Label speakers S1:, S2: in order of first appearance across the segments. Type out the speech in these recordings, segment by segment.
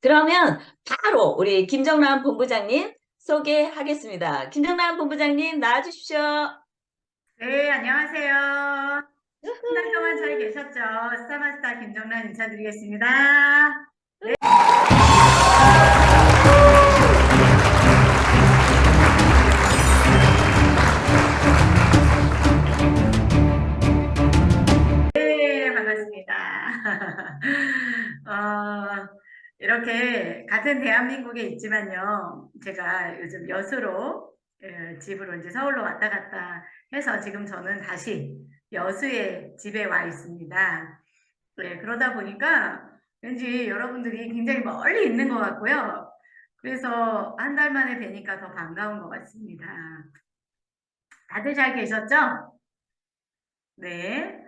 S1: 그러면 바로 우리 김정남 본부장님 소개하겠습니다. 김정남 본부장님 나와주십시오.
S2: 네, 안녕하세요. 한 달 동안 잘 계셨죠? 스타마스터 김정란 인사드리겠습니다. 네, 반갑습니다. 이렇게 같은 대한민국에 있지만요. 제가 요즘 여수로, 집으로 이제 서울로 왔다 갔다 해서 지금 저는 다시 여수의 집에 와 있습니다. 네, 그러다 보니까 왠지 여러분들이 굉장히 멀리 있는 것 같고요. 그래서 한 달 만에 뵈니까 더 반가운 것 같습니다. 다들 잘 계셨죠? 네.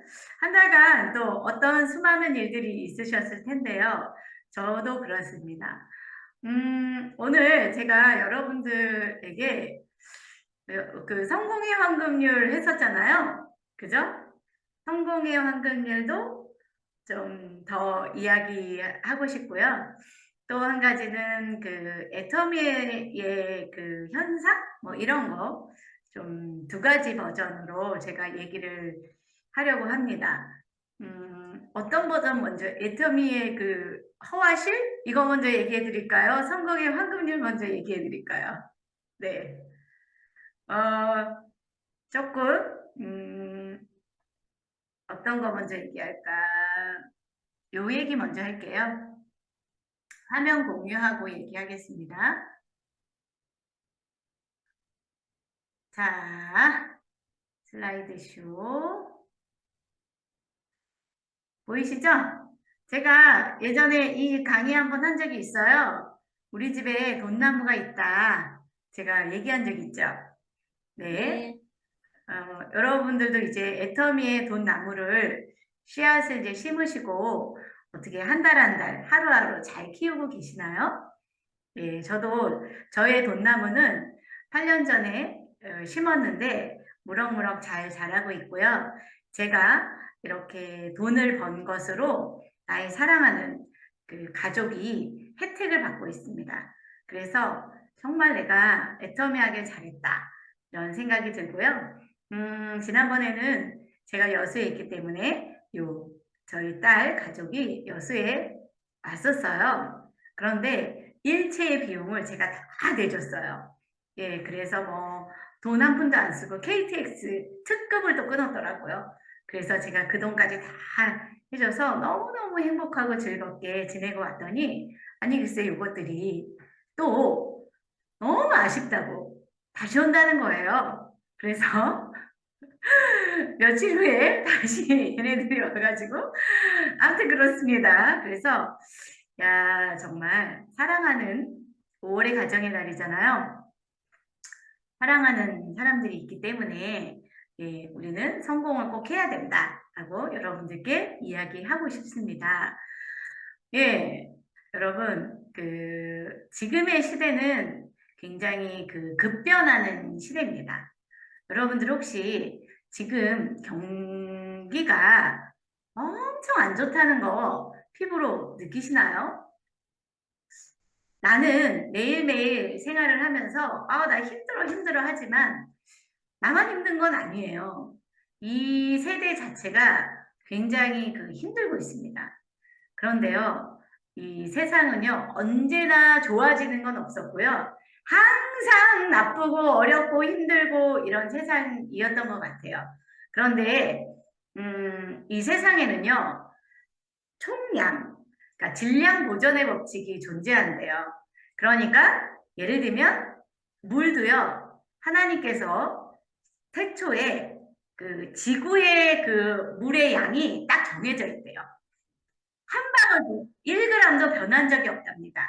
S2: 한 달간 또 어떤 수많은 일들이 있으셨을 텐데요. 저도 그렇습니다. 오늘 제가 여러분들에게 그 성공의 황금률 했었잖아요. 그죠? 성공의 황금률도 좀 더 이야기하고 싶고요. 또 한 가지는 그 애터미의 그 현상? 뭐 이런 거 좀 두 가지 버전으로 제가 얘기를 하려고 합니다. 어떤 버전 먼저, 애터미의 그 허와실? 이거 먼저 얘기해 드릴까요? 성공의 황금률 먼저 얘기해 드릴까요? 네. 어, 조금, 어떤 거 먼저 얘기할까? 요 얘기 먼저 할게요. 화면 공유하고 얘기하겠습니다. 자, 슬라이드 쇼. 보이시죠? 제가 예전에 이 강의 한번 한 적이 있어요. 우리 집에 돈나무가 있다. 제가 얘기한 적 있죠? 네.
S1: 네.
S2: 여러분들도 이제 애터미의 돈나무를 씨앗을 이제 심으시고 어떻게 한 달 한 달 하루하루 잘 키우고 계시나요? 예, 저도 저의 돈나무는 8년 전에 심었는데 무럭무럭 잘 자라고 있고요. 제가 이렇게 돈을 번 것으로 나의 사랑하는 그 가족이 혜택을 받고 있습니다. 그래서 정말 내가 애터미하게 잘했다. 이런 생각이 들고요. 지난번에는 제가 여수에 있기 때문에 저희 딸 가족이 여수에 왔었어요. 그런데 일체의 비용을 제가 다 내줬어요. 예, 그래서 뭐 돈 한 푼도 안 쓰고 KTX 특급을 또 끊었더라고요. 그래서 제가 그 돈까지 다 해줘서 너무너무 행복하고 즐겁게 지내고 왔더니 아니 글쎄 이것들이 또 너무 아쉽다고 다시 온다는 거예요. 그래서 며칠 후에 다시 얘네들이 와가지고 아무튼 그렇습니다. 그래서 야 정말 사랑하는 5월의 가정의 날이잖아요. 사랑하는 사람들이 있기 때문에 예, 우리는 성공을 꼭 해야 된다라고 여러분들께 이야기하고 싶습니다. 예, 여러분 지금의 시대는 굉장히 급변하는 시대입니다. 여러분들 혹시 지금 경기가 엄청 안 좋다는 거 피부로 느끼시나요? 나는 매일매일 생활을 하면서 나 힘들어 하지만 나만 힘든 건 아니에요. 이 세대 자체가 굉장히 힘들고 있습니다. 그런데요, 이 세상은요, 언제나 좋아지는 건 없었고요. 항상 나쁘고 어렵고 힘들고 이런 세상이었던 것 같아요. 그런데, 이 세상에는요, 총량, 그러니까 질량 보존의 법칙이 존재한대요. 그러니까, 예를 들면, 물도요, 하나님께서 태초에 지구의 물의 양이 딱 정해져 있대요. 한 방울도 1g도 변한 적이 없답니다.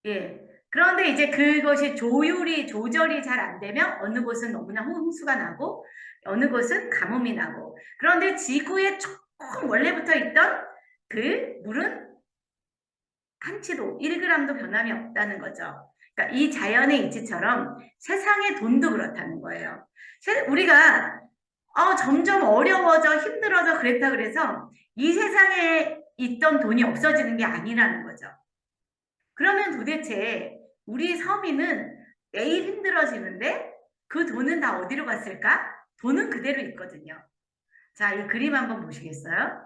S2: 예. 그런데 이제 그것이 조절이 잘 안 되면 어느 곳은 너무나 홍수가 나고 어느 곳은 가뭄이 나고 그런데 지구에 조금 원래부터 있던 그 물은 한치도 1g도 변함이 없다는 거죠. 그러니까 이 자연의 이치처럼 세상의 돈도 그렇다는 거예요. 우리가 점점 어려워져 힘들어져 그랬다 그래서 이 세상에 있던 돈이 없어지는 게 아니라는 거죠. 그러면 도대체 우리 서민은 매일 힘들어지는데 그 돈은 다 어디로 갔을까? 돈은 그대로 있거든요. 자, 이 그림 한번 보시겠어요?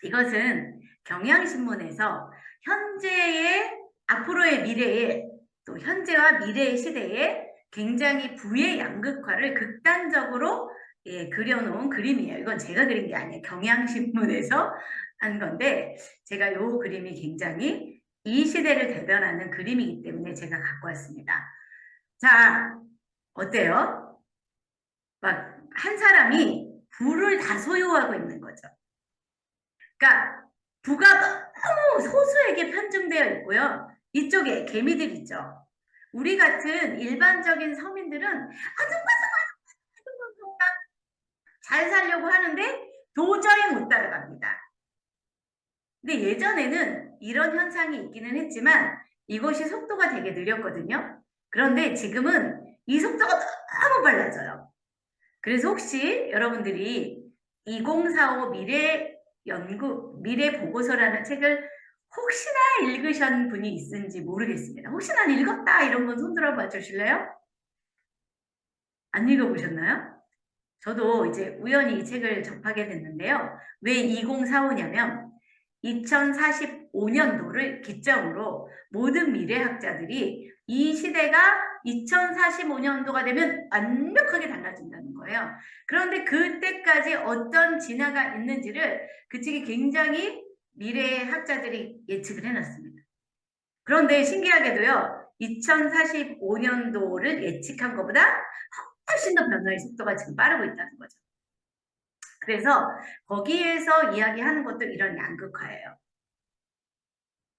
S2: 이것은 경향신문에서 현재의 앞으로의 미래에 또 현재와 미래의 시대에 굉장히 부의 양극화를 극단적으로 그려놓은 그림이에요. 이건 제가 그린 게 아니에요. 경향신문에서 한 건데 제가 이 그림이 굉장히 이 시대를 대변하는 그림이기 때문에 제가 갖고 왔습니다. 자, 어때요? 막 한 사람이 부를 다 소유하고 있는 거죠. 그러니까 부가 너무 소수에게 편중되어 있고요. 이쪽에 개미들 있죠. 우리 같은 일반적인 서민들은 잘 살려고 하는데 도저히 못 따라갑니다. 근데 예전에는 이런 현상이 있기는 했지만 이것이 속도가 되게 느렸거든요. 그런데 지금은 이 속도가 너무 빨라져요. 그래서 혹시 여러분들이 2045 미래 보고서라는 책을 혹시나 읽으신 분이 있은지 모르겠습니다. 혹시나 읽었다 이런 분 손들어 봐 주실래요? 안 읽어보셨나요? 저도 이제 우연히 이 책을 접하게 됐는데요. 왜 2045냐면 2045년도를 기점으로 모든 미래학자들이 이 시대가 2045년도가 되면 완벽하게 달라진다는 거예요. 그런데 그때까지 어떤 진화가 있는지를 그 책이 굉장히 미래학자들이 예측을 해놨습니다. 그런데 신기하게도요, 2045년도를 예측한 것보다 훨씬 더 변화의 속도가 지금 빠르고 있다는 거죠. 그래서 거기에서 이야기하는 것도 이런 양극화예요.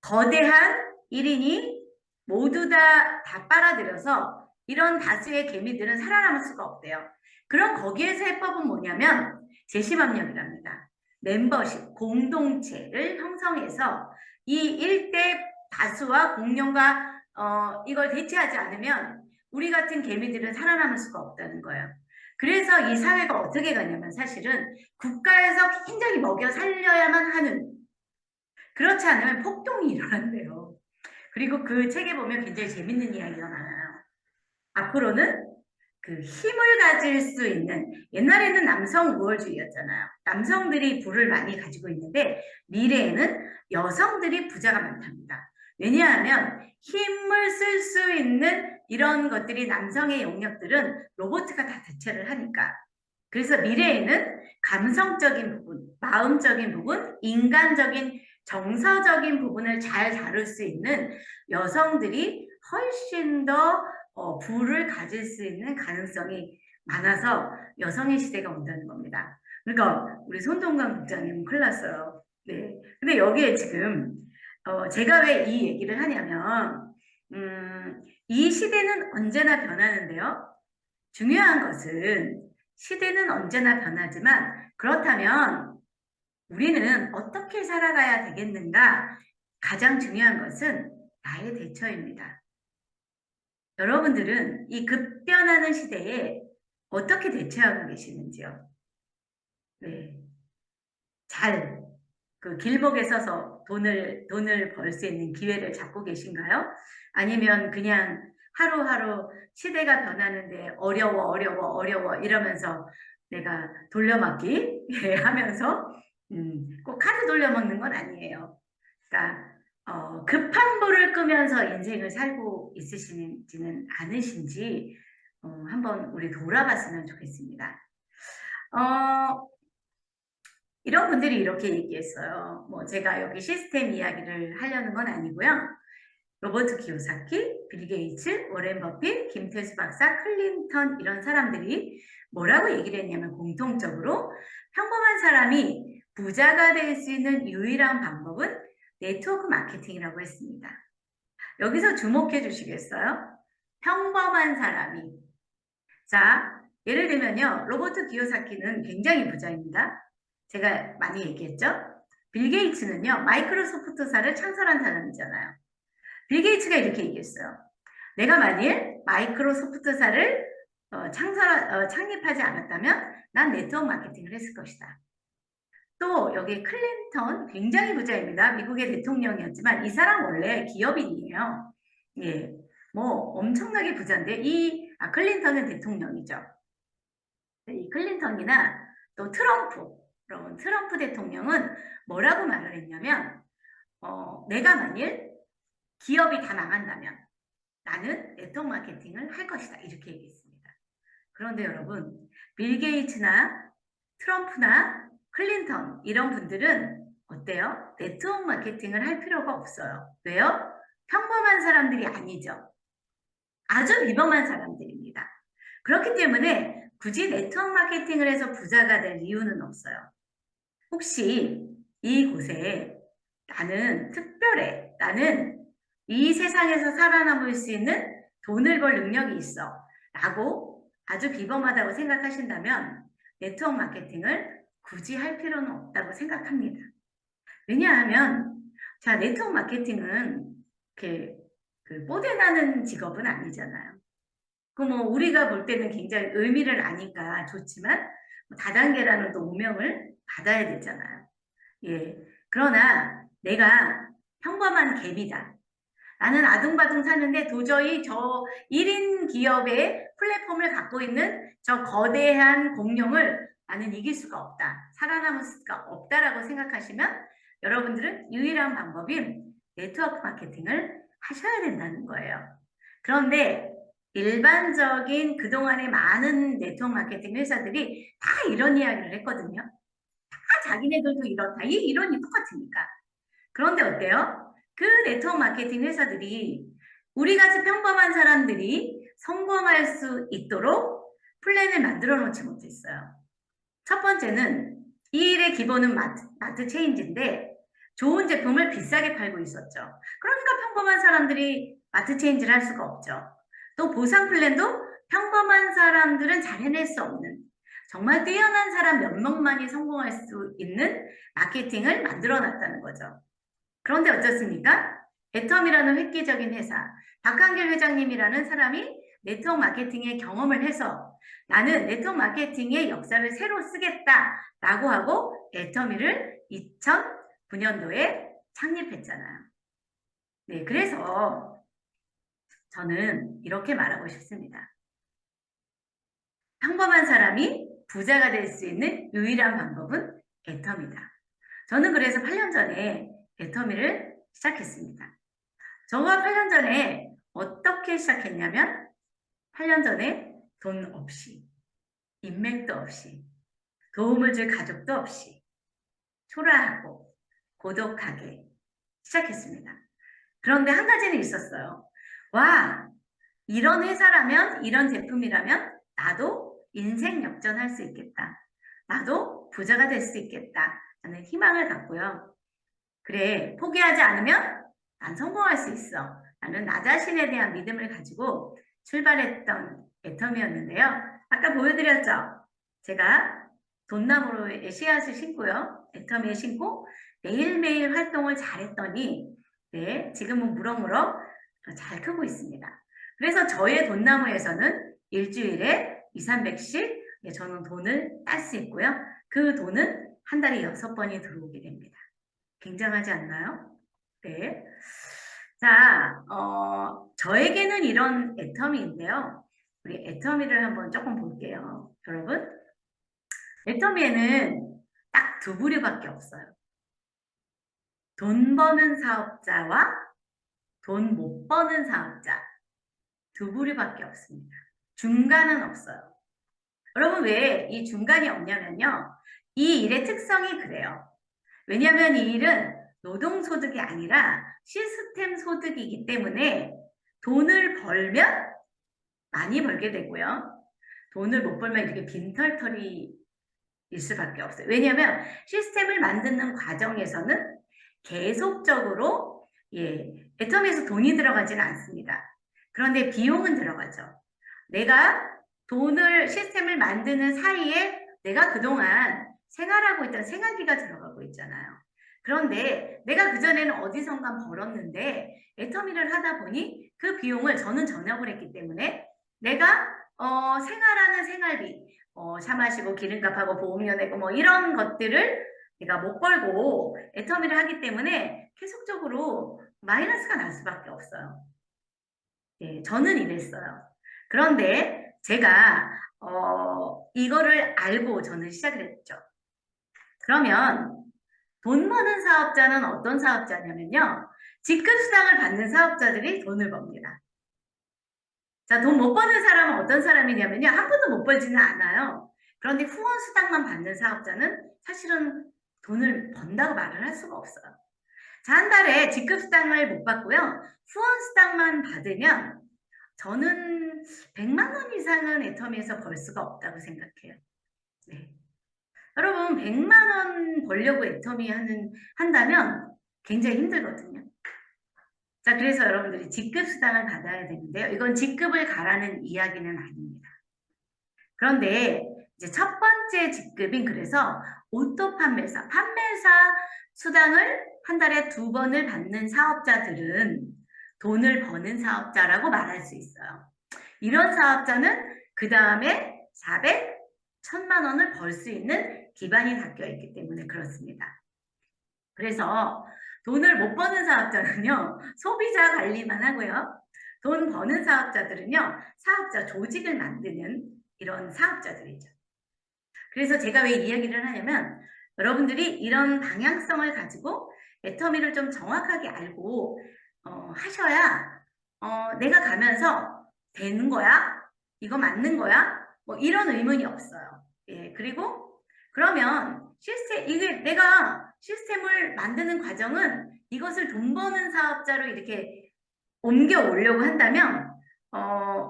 S2: 거대한 1인이 모두 다 빨아들여서 이런 다수의 개미들은 살아남을 수가 없대요. 그럼 거기에서 해법은 뭐냐면 재심합력이랍니다. 멤버십, 공동체를 형성해서 이 일대 다수와 공룡과 이걸 대체하지 않으면 우리 같은 개미들은 살아남을 수가 없다는 거예요. 그래서 이 사회가 어떻게 가냐면 사실은 국가에서 굉장히 먹여 살려야만 하는, 그렇지 않으면 폭동이 일어난대요. 그리고 그 책에 보면 굉장히 재밌는 이야기가 많아요. 앞으로는 그 힘을 가질 수 있는, 옛날에는 남성 우월주의였잖아요. 남성들이 부를 많이 가지고 있는데 미래에는 여성들이 부자가 많답니다. 왜냐하면 힘을 쓸 수 있는 이런 것들이 남성의 영역들은 로봇가 다 대체를 하니까. 그래서 미래에는 감성적인 부분, 마음적인 부분, 인간적인 정서적인 부분을 잘 다룰 수 있는 여성들이 훨씬 더 부를 가질 수 있는 가능성이 많아서 여성의 시대가 온다는 겁니다. 그러니까 우리 손동관 국장님 큰일 났어요. 네. 근데 여기에 지금 제가 왜 이 얘기를 하냐면 이 시대는 언제나 변하는데요. 중요한 것은 시대는 언제나 변하지만 그렇다면 우리는 어떻게 살아가야 되겠는가? 가장 중요한 것은 나의 대처입니다. 여러분들은 이 급변하는 시대에 어떻게 대처하고 계시는지요? 네. 잘, 그 길목에 서서 돈을 벌 수 있는 기회를 잡고 계신가요? 아니면 그냥 하루하루 시대가 변하는데 어려워 이러면서 내가 돌려막기 하면서 꼭 카드 돌려먹는 건 아니에요. 그러니까 급한 불을 끄면서 인생을 살고 있으시지는 않으신지 한번 우리 돌아봤으면 좋겠습니다. 이런 분들이 이렇게 얘기했어요. 뭐 제가 여기 시스템 이야기를 하려는 건 아니고요. 로버트 키오사키, 빌 게이츠, 워렌 버핏, 김태수 박사, 클린턴 이런 사람들이 뭐라고 얘기를 했냐면 공통적으로 평범한 사람이 부자가 될 수 있는 유일한 방법은 네트워크 마케팅이라고 했습니다. 여기서 주목해 주시겠어요? 평범한 사람이. 자, 예를 들면요. 로버트 키오사키는 굉장히 부자입니다. 제가 많이 얘기했죠? 빌 게이츠는요. 마이크로소프트사를 창설한 사람이잖아요. 빌 게이츠가 이렇게 얘기했어요. 내가 만일 마이크로소프트사를 창립하지 않았다면 난 네트워크 마케팅을 했을 것이다. 또 여기 클린턴 굉장히 부자입니다. 미국의 대통령이었지만 이 사람 원래 기업인이에요. 예, 뭐 엄청나게 부자인데 클린턴은 대통령이죠. 이 클린턴이나 또 트럼프, 여러분 트럼프 대통령은 뭐라고 말을 했냐면 내가 만일 기업이 다 망한다면 나는 네트워크 마케팅을 할 것이다. 이렇게 얘기했습니다. 그런데 여러분, 빌 게이츠나 트럼프나 클린턴 이런 분들은 어때요? 네트워크 마케팅을 할 필요가 없어요. 왜요? 평범한 사람들이 아니죠. 아주 비범한 사람들입니다. 그렇기 때문에 굳이 네트워크 마케팅을 해서 부자가 될 이유는 없어요. 혹시 이곳에 나는 특별해. 나는 이 세상에서 살아남을 수 있는 돈을 벌 능력이 있어. 라고 아주 비범하다고 생각하신다면 네트워크 마케팅을 굳이 할 필요는 없다고 생각합니다. 왜냐하면 자, 네트워크 마케팅은 이렇게 뽀대나는 직업은 아니잖아요. 뭐 우리가 볼 때는 굉장히 의미를 아니까 좋지만 다단계라는 또 오명을 받아야 되잖아요. 예. 그러나 내가 평범한 갭이다. 나는 아둥바둥 사는데 도저히 저 1인 기업의 플랫폼을 갖고 있는 저 거대한 공룡을 나는 이길 수가 없다. 살아남을 수가 없다라고 생각하시면 여러분들은 유일한 방법인 네트워크 마케팅을 하셔야 된다는 거예요. 그런데 일반적인 그동안의 많은 네트워크 마케팅 회사들이 다 이런 이야기를 했거든요. 다 자기네들도 이렇다. 이 이론이 똑같으니까. 그런데 어때요? 그 네트워크 마케팅 회사들이 우리같이 평범한 사람들이 성공할 수 있도록 플랜을 만들어 놓지 못했어요. 첫 번째는 이 일의 기본은 마트 체인지인데 좋은 제품을 비싸게 팔고 있었죠. 그러니까 평범한 사람들이 마트 체인지를 할 수가 없죠. 또 보상 플랜도 평범한 사람들은 잘 해낼 수 없는 정말 뛰어난 사람 몇 명만이 성공할 수 있는 마케팅을 만들어 놨다는 거죠. 그런데 어떻습니까? 애텀이라는 획기적인 회사, 박한길 회장님이라는 사람이 네트워크 마케팅의 경험을 해서 나는 네트워크 마케팅의 역사를 새로 쓰겠다라고 하고 애터미를 2009년도에 창립했잖아요. 네, 그래서 저는 이렇게 말하고 싶습니다. 평범한 사람이 부자가 될 수 있는 유일한 방법은 애터미다. 저는 그래서 8년 전에 애터미를 시작했습니다. 저가 8년 전에 어떻게 시작했냐면 8년 전에 돈 없이, 인맥도 없이, 도움을 줄 가족도 없이 초라하고 고독하게 시작했습니다. 그런데 한 가지는 있었어요. 와, 이런 회사라면, 이런 제품이라면 나도 인생 역전할 수 있겠다. 나도 부자가 될 수 있겠다. 라는 희망을 갖고요. 그래, 포기하지 않으면 난 성공할 수 있어. 나는 나 자신에 대한 믿음을 가지고 출발했던 애텀이었는데요. 아까 보여드렸죠? 제가 돈나무로의 씨앗을 심고요. 애텀에 심고 매일매일 활동을 잘했더니 네, 지금은 무럭무럭 잘 크고 있습니다. 그래서 저의 돈나무에서는 일주일에 2, 300씩 저는 돈을 딸 수 있고요. 그 돈은 한 달에 6번이 들어오게 됩니다. 굉장하지 않나요? 네. 자, 저에게는 이런 애터미인데요. 우리 애터미를 한번 조금 볼게요. 여러분, 애터미에는 딱 두 부류밖에 없어요. 돈 버는 사업자와 돈 못 버는 사업자. 두 부류밖에 없습니다. 중간은 없어요. 여러분, 왜 이 중간이 없냐면요. 이 일의 특성이 그래요. 왜냐하면 이 일은 노동소득이 아니라 시스템 소득이기 때문에 돈을 벌면 많이 벌게 되고요. 돈을 못 벌면 이렇게 빈털터리일 수밖에 없어요. 왜냐하면 시스템을 만드는 과정에서는 계속적으로 애텀에서 돈이 들어가지는 않습니다. 그런데 비용은 들어가죠. 내가 시스템을 만드는 사이에 내가 그동안 생활하고 있던 생활비가 들어가고 있잖아요. 그런데 내가 그전에는 어디선가 벌었는데 애터미를 하다 보니 그 비용을 저는 전역을 했기 때문에 내가 생활하는 생활비, 차 마시고 기름값하고 보험료 내고 뭐 이런 것들을 내가 못 벌고 애터미를 하기 때문에 계속적으로 마이너스가 날 수밖에 없어요. 예, 저는 이랬어요. 그런데 제가 이거를 알고 저는 시작을 했죠. 그러면 돈 버는 사업자는 어떤 사업자냐면요. 직급수당을 받는 사업자들이 돈을 법니다. 자, 돈 못 버는 사람은 어떤 사람이냐면요. 한 푼도 못 벌지는 않아요. 그런데 후원수당만 받는 사업자는 사실은 돈을 번다고 말을 할 수가 없어요. 자, 한 달에 직급수당을 못 받고요. 후원수당만 받으면 저는 100만 원 이상은 애터미에서 벌 수가 없다고 생각해요. 네. 여러분, 100만 원 벌려고 애터미 한다면 굉장히 힘들거든요. 자, 그래서 여러분들이 직급수당을 받아야 되는데요. 이건 직급을 가라는 이야기는 아닙니다. 그런데 이제 첫 번째 직급인 그래서 오토 판매사, 판매사 수당을 한 달에 2번을 받는 사업자들은 돈을 버는 사업자라고 말할 수 있어요. 이런 사업자는 그 다음에 400, 1000만 원을 벌 수 있는 기반이 닦여 있기 때문에 그렇습니다. 그래서 돈을 못 버는 사업자는요, 소비자 관리만 하고요. 돈 버는 사업자들은요, 사업자 조직을 만드는 이런 사업자들이죠. 그래서 제가 왜 이야기를 하냐면 여러분들이 이런 방향성을 가지고 애터미를 좀 정확하게 알고 하셔야 내가 가면서 되는 거야? 이거 맞는 거야? 뭐 이런 의문이 없어요. 예, 그리고 그러면 이게 내가 시스템을 만드는 과정은 이것을 돈 버는 사업자로 이렇게 옮겨 오려고 한다면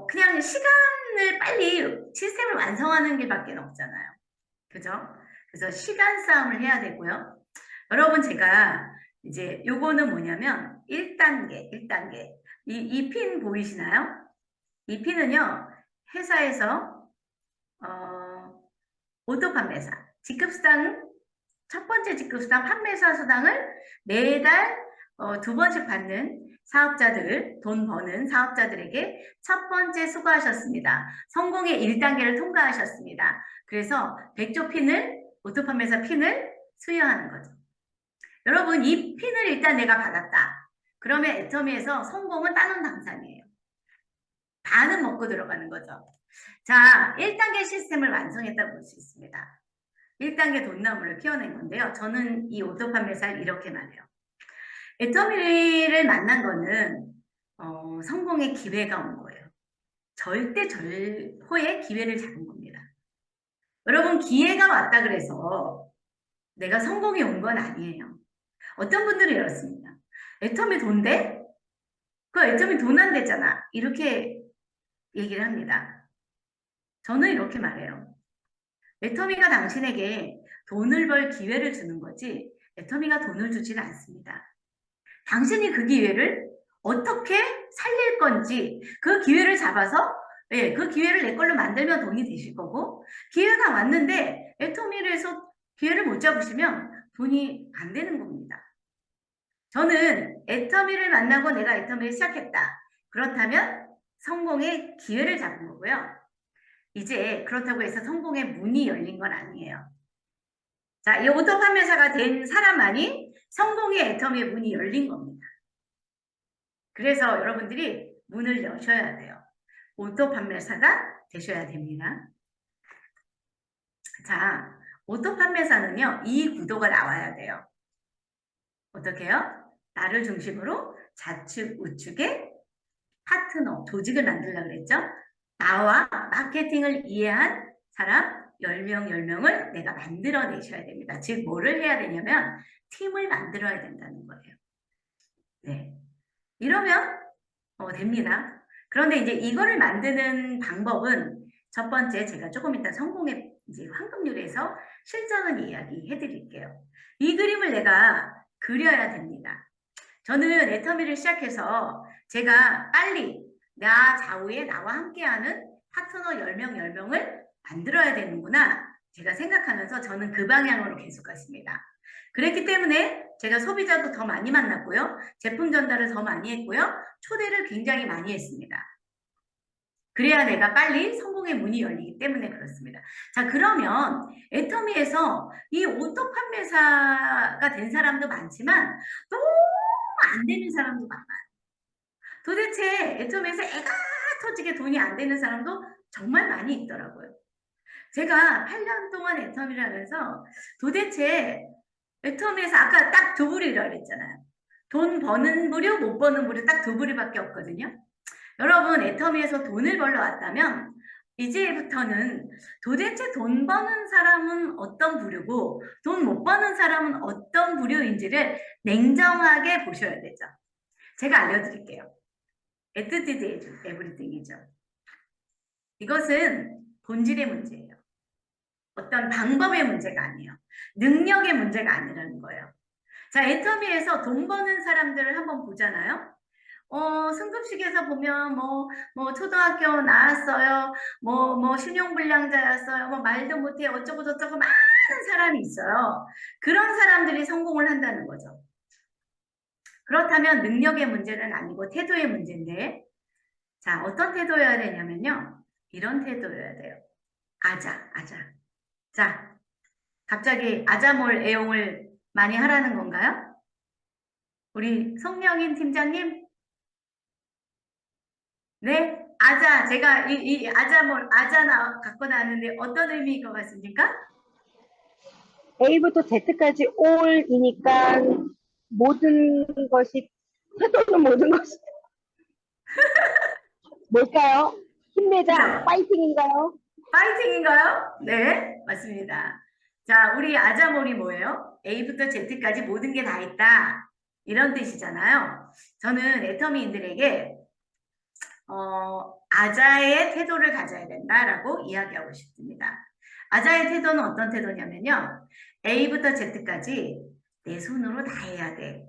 S2: 그냥 시간을 빨리 시스템을 완성하는 길밖에 없잖아요. 그죠? 그래서 시간 싸움을 해야 되고요. 여러분 제가 이제 요거는 뭐냐면 1단계. 이 핀 보이시나요? 이 핀은요. 회사에서 오토 판매사 직급수당 첫 번째 직급수당 판매사 수당을 매달 2번씩 받는 사업자들, 돈 버는 사업자들에게 첫 번째 수고하셨습니다. 성공의 1단계를 통과하셨습니다. 그래서 100조 핀을, 오토판매사 핀을 수여하는 거죠. 여러분, 이 핀을 일단 내가 받았다. 그러면 애터미에서 성공은 따놓은 당상이에요. 반은 먹고 들어가는 거죠. 자, 1단계 시스템을 완성했다고 볼 수 있습니다. 1단계 돈나무를 키워낸 건데요. 저는 이 오토판매사를 이렇게 말해요. 애터미를 만난 거는 성공의 기회가 온 거예요. 절호의 기회를 잡은 겁니다. 여러분 기회가 왔다 그래서 내가 성공이 온 건 아니에요. 어떤 분들이 이렇습니다. 애터미 돈 돼? 그 애터미 돈 안 되잖아. 이렇게 얘기를 합니다. 저는 이렇게 말해요. 애터미가 당신에게 돈을 벌 기회를 주는 거지 애터미가 돈을 주지는 않습니다. 당신이 그 기회를 어떻게 살릴 건지 그 기회를 잡아서 그 기회를 내 걸로 만들면 돈이 되실 거고 기회가 왔는데 애터미에서 기회를 못 잡으시면 돈이 안 되는 겁니다. 저는 애터미를 만나고 내가 애터미를 시작했다. 그렇다면 성공의 기회를 잡은 거고요. 이제 그렇다고 해서 성공의 문이 열린 건 아니에요. 자, 이 오토 판매사가 된 사람만이 성공의 애터미의 문이 열린 겁니다. 그래서 여러분들이 문을 여셔야 돼요. 오토 판매사가 되셔야 됩니다. 자, 오토 판매사는요, 이 구도가 나와야 돼요. 어떻게 해요? 나를 중심으로 좌측, 우측에 파트너, 조직을 만들려고 그랬죠? 나와 마케팅을 이해한 사람 10명, 10명을 내가 만들어내셔야 됩니다. 즉, 뭐를 해야 되냐면, 팀을 만들어야 된다는 거예요. 네. 이러면 됩니다. 그런데 이제 이거를 만드는 방법은 첫 번째 제가 조금 이따 성공의 이제 황금률에서 실전을 이야기해 드릴게요. 이 그림을 내가 그려야 됩니다. 저는 애터미를 시작해서 제가 빨리 나 좌우에 나와 함께하는 파트너 10명, 10명을 만들어야 되는구나 제가 생각하면서 저는 그 방향으로 계속 갔습니다. 그랬기 때문에 제가 소비자도 더 많이 만났고요. 제품 전달을 더 많이 했고요. 초대를 굉장히 많이 했습니다. 그래야 내가 빨리 성공의 문이 열리기 때문에 그렇습니다. 자, 그러면 애터미에서 이 오토 판매사가 된 사람도 많지만 너무 안 되는 사람도 많아요. 도대체 애터미에서 애가 터지게 돈이 안 되는 사람도 정말 많이 있더라고요. 제가 8년 동안 애터미를 하면서 도대체 애터미에서 아까 딱 두 부류라고 그랬잖아요. 돈 버는 부류, 못 버는 부류 딱 두 부류밖에 없거든요. 여러분, 애터미에서 돈을 벌러 왔다면 이제부터는 도대체 돈 버는 사람은 어떤 부류고 돈 못 버는 사람은 어떤 부류인지를 냉정하게 보셔야 되죠. 제가 알려드릴게요. Attitude everything이죠. 이것은 본질의 문제예요. 어떤 방법의 문제가 아니에요. 능력의 문제가 아니라는 거예요. 자, 애터미에서 돈 버는 사람들을 한번 보잖아요. 승급식에서 보면 초등학교 나왔어요. 신용불량자였어요. 말도 못해 어쩌고 저쩌고 많은 사람이 있어요. 그런 사람들이 성공을 한다는 거죠. 그렇다면 능력의 문제는 아니고 태도의 문제인데, 자, 어떤 태도여야 되냐면요. 이런 태도여야 돼요. 아자. 자, 갑자기 아자몰 애용을 많이 하라는 건가요? 우리 송영인 팀장님? 네? 아자, 제가 이 아자 갖고 나왔는데 어떤 의미인 것 같습니까?
S3: A부터 Z까지 all이니까 모든 것이, 태도는 모든 것이 뭘까요? 힘내자,
S2: 그죠?
S3: 파이팅인가요?
S2: 파이팅인가요? 네, 맞습니다. 자, 우리 아자몰이 뭐예요? A부터 Z까지 모든 게 다 있다. 이런 뜻이잖아요. 저는 애터미인들에게 아자의 태도를 가져야 된다라고 이야기하고 싶습니다. 아자의 태도는 어떤 태도냐면요. A부터 Z까지 내 손으로 다 해야 돼.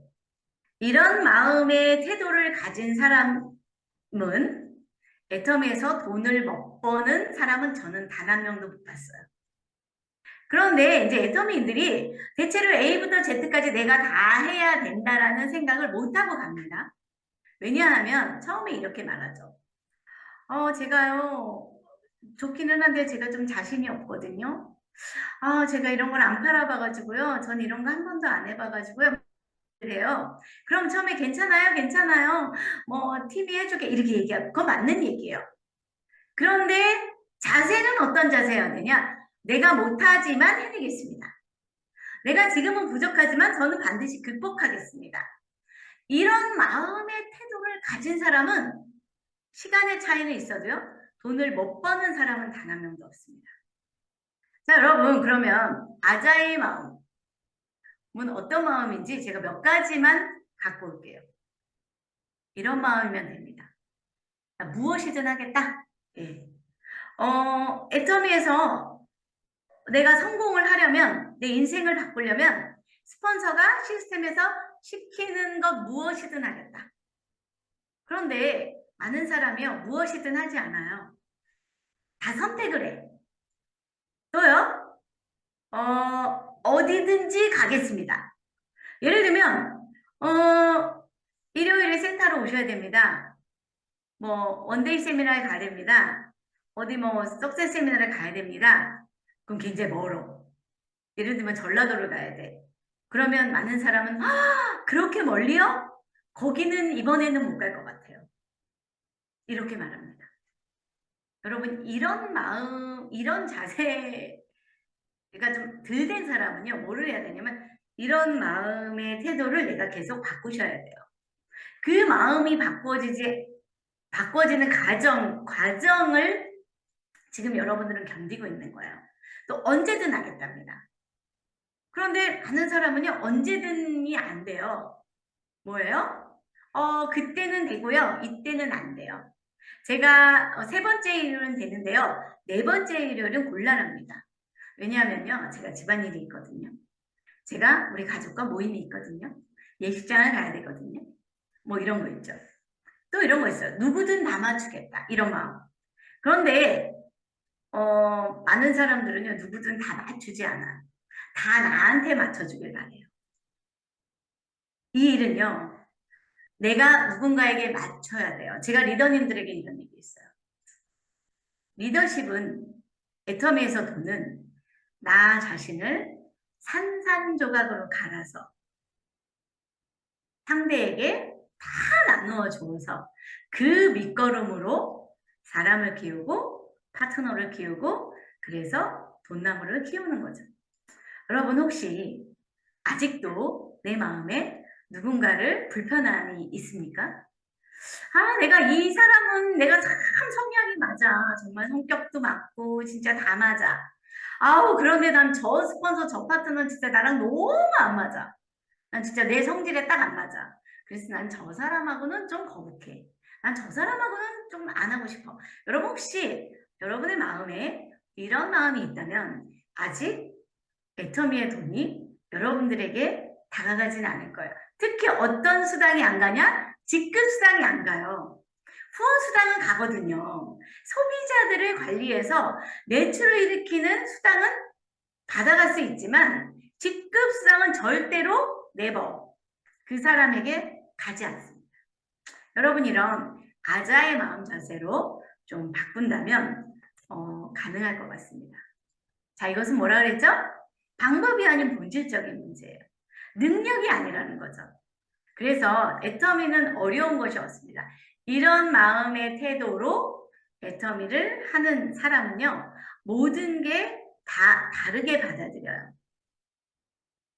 S2: 이런 마음의 태도를 가진 사람은 애터미에서 돈을 못 버는 사람은 저는 단 한 명도 못 봤어요. 그런데 이제 애터미인들이 대체로 A부터 Z까지 내가 다 해야 된다라는 생각을 못하고 갑니다. 왜냐하면 처음에 이렇게 말하죠. 제가요, 좋기는 한데 제가 좀 자신이 없거든요. 제가 이런 걸 안 팔아봐가지고요. 전 이런 거 한 번도 안 해봐가지고요. 그래요. 그럼 처음에 괜찮아요. TV 해줄게. 이렇게 얘기하고. 그거 맞는 얘기예요. 그런데 자세는 어떤 자세여야 되냐? 내가 못하지만 해내겠습니다. 내가 지금은 부족하지만 저는 반드시 극복하겠습니다. 이런 마음의 태도를 가진 사람은 시간의 차이는 있어도요. 돈을 못 버는 사람은 단 한 명도 없습니다. 자, 여러분, 그러면 아자의 마음은 어떤 마음인지 제가 몇 가지만 갖고 올게요. 이런 마음이면 됩니다. 무엇이든 하겠다. 예. 애터미에서 내가 성공을 하려면, 내 인생을 바꾸려면 스폰서가 시스템에서 시키는 것 무엇이든 하겠다. 그런데 많은 사람이요, 무엇이든 하지 않아요. 다 선택을 해. 또요, 어디든지 가겠습니다. 예를 들면, 일요일에 센터로 오셔야 됩니다. 원데이 세미나에 가야 됩니다. 어디 석세 세미나를 가야 됩니다. 그럼 굉장히 멀어. 예를 들면 전라도를 가야 돼. 그러면 많은 사람은 그렇게 멀리요? 거기는 이번에는 못 갈 것 같아요. 이렇게 말합니다. 여러분, 이런 마음, 이런 자세가 좀 덜 된 사람은요, 뭐를 해야 되냐면 이런 마음의 태도를 내가 계속 바꾸셔야 돼요. 그 마음이 바꿔지는 과정을 지금 여러분들은 견디고 있는 거예요. 또 언제든 하겠답니다. 그런데 많은 사람은요, 언제든이 안 돼요. 뭐예요? 그때는 되고요, 이때는 안 돼요. 제가 세 번째 일요일은 되는데요, 네 번째 일요일은 곤란합니다. 왜냐하면요, 제가 집안일이 있거든요. 제가 우리 가족과 모임이 있거든요. 예식장을 가야 되거든요. 이런 거 있죠. 또 이런 거 있어요. 누구든 다 맞추겠다. 이런 마음. 그런데 많은 사람들은요, 누구든 다 맞추지 않아요. 다 나한테 맞춰주길 바래요. 이 일은요, 내가 누군가에게 맞춰야 돼요. 제가 리더님들에게 이런 얘기 있어요. 리더십은 애터미에서 도는 나 자신을 산산조각으로 갈아서 상대에게 다 나누어 주어서 그 밑거름으로 사람을 키우고 파트너를 키우고 그래서 돈나무를 키우는 거죠. 여러분 혹시 아직도 내 마음에 누군가를 불편함이 있습니까? 아, 내가 이 사람은 내가 참 성향이 맞아. 정말 성격도 맞고 진짜 다 맞아. 아우, 그런데 난 저 스폰서, 저 파트너는 진짜 나랑 너무 안 맞아. 난 진짜 내 성질에 딱 안 맞아. 그래서 난 저 사람하고는 좀 거북해. 난 저 사람하고는 좀 안 하고 싶어. 여러분 혹시 여러분의 마음에 이런 마음이 있다면 아직 애터미의 돈이 여러분들에게 다가가진 않을 거예요. 특히 어떤 수당이 안 가냐? 직급 수당이 안 가요. 후원 수당은 가거든요. 소비자들을 관리해서 매출을 일으키는 수당은 받아갈 수 있지만 직급 수당은 절대로 네버 그 사람에게 가지 않습니다. 여러분 이런 아자의 마음 자세로 좀 바꾼다면 가능할 것 같습니다. 자, 이것은 뭐라 그랬죠? 방법이 아닌 본질적인 문제예요. 능력이 아니라는 거죠. 그래서 애터미는 어려운 것이 없습니다. 이런 마음의 태도로 애터미를 하는 사람은요, 모든 게 다 다르게 받아들여요.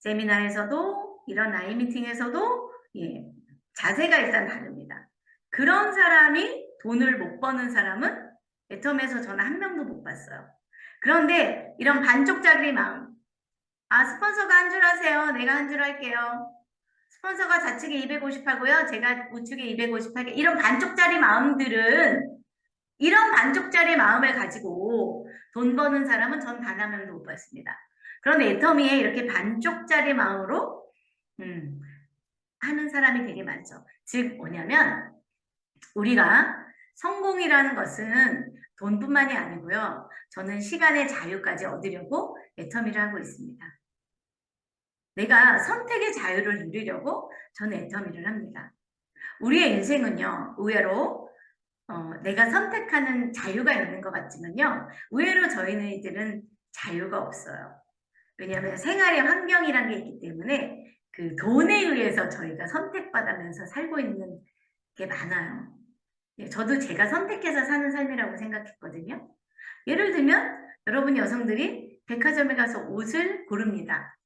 S2: 세미나에서도 이런 아이 미팅에서도 자세가 일단 다릅니다. 그런 사람이 돈을 못 버는 사람은 애터미에서 저는 한 명도 못 봤어요. 그런데 이런 반쪽짜리 마음, 아, 스폰서가 한 줄 하세요. 내가 한 줄 할게요. 스폰서가 좌측에 250 하고요. 제가 우측에 250 할게요. 이런 반쪽짜리 마음들은 이런 반쪽짜리 마음을 가지고 돈 버는 사람은 전 단 한 명도 못 봤습니다. 그런데 애터미에 이렇게 반쪽짜리 마음으로 하는 사람이 되게 많죠. 즉 뭐냐면 우리가 성공이라는 것은 돈뿐만이 아니고요. 저는 시간의 자유까지 얻으려고 애터미를 하고 있습니다. 내가 선택의 자유를 누리려고 저는 애터미를 합니다. 우리의 인생은요. 의외로 내가 선택하는 자유가 있는 것 같지만요. 의외로 저희들은 자유가 없어요. 왜냐하면 생활의 환경이란 게 있기 때문에 그 돈에 의해서 저희가 선택받으면서 살고 있는 게 많아요. 저도 제가 선택해서 사는 삶이라고 생각했거든요. 예를 들면 여러분 여성들이 백화점에 가서 옷을 고릅니다.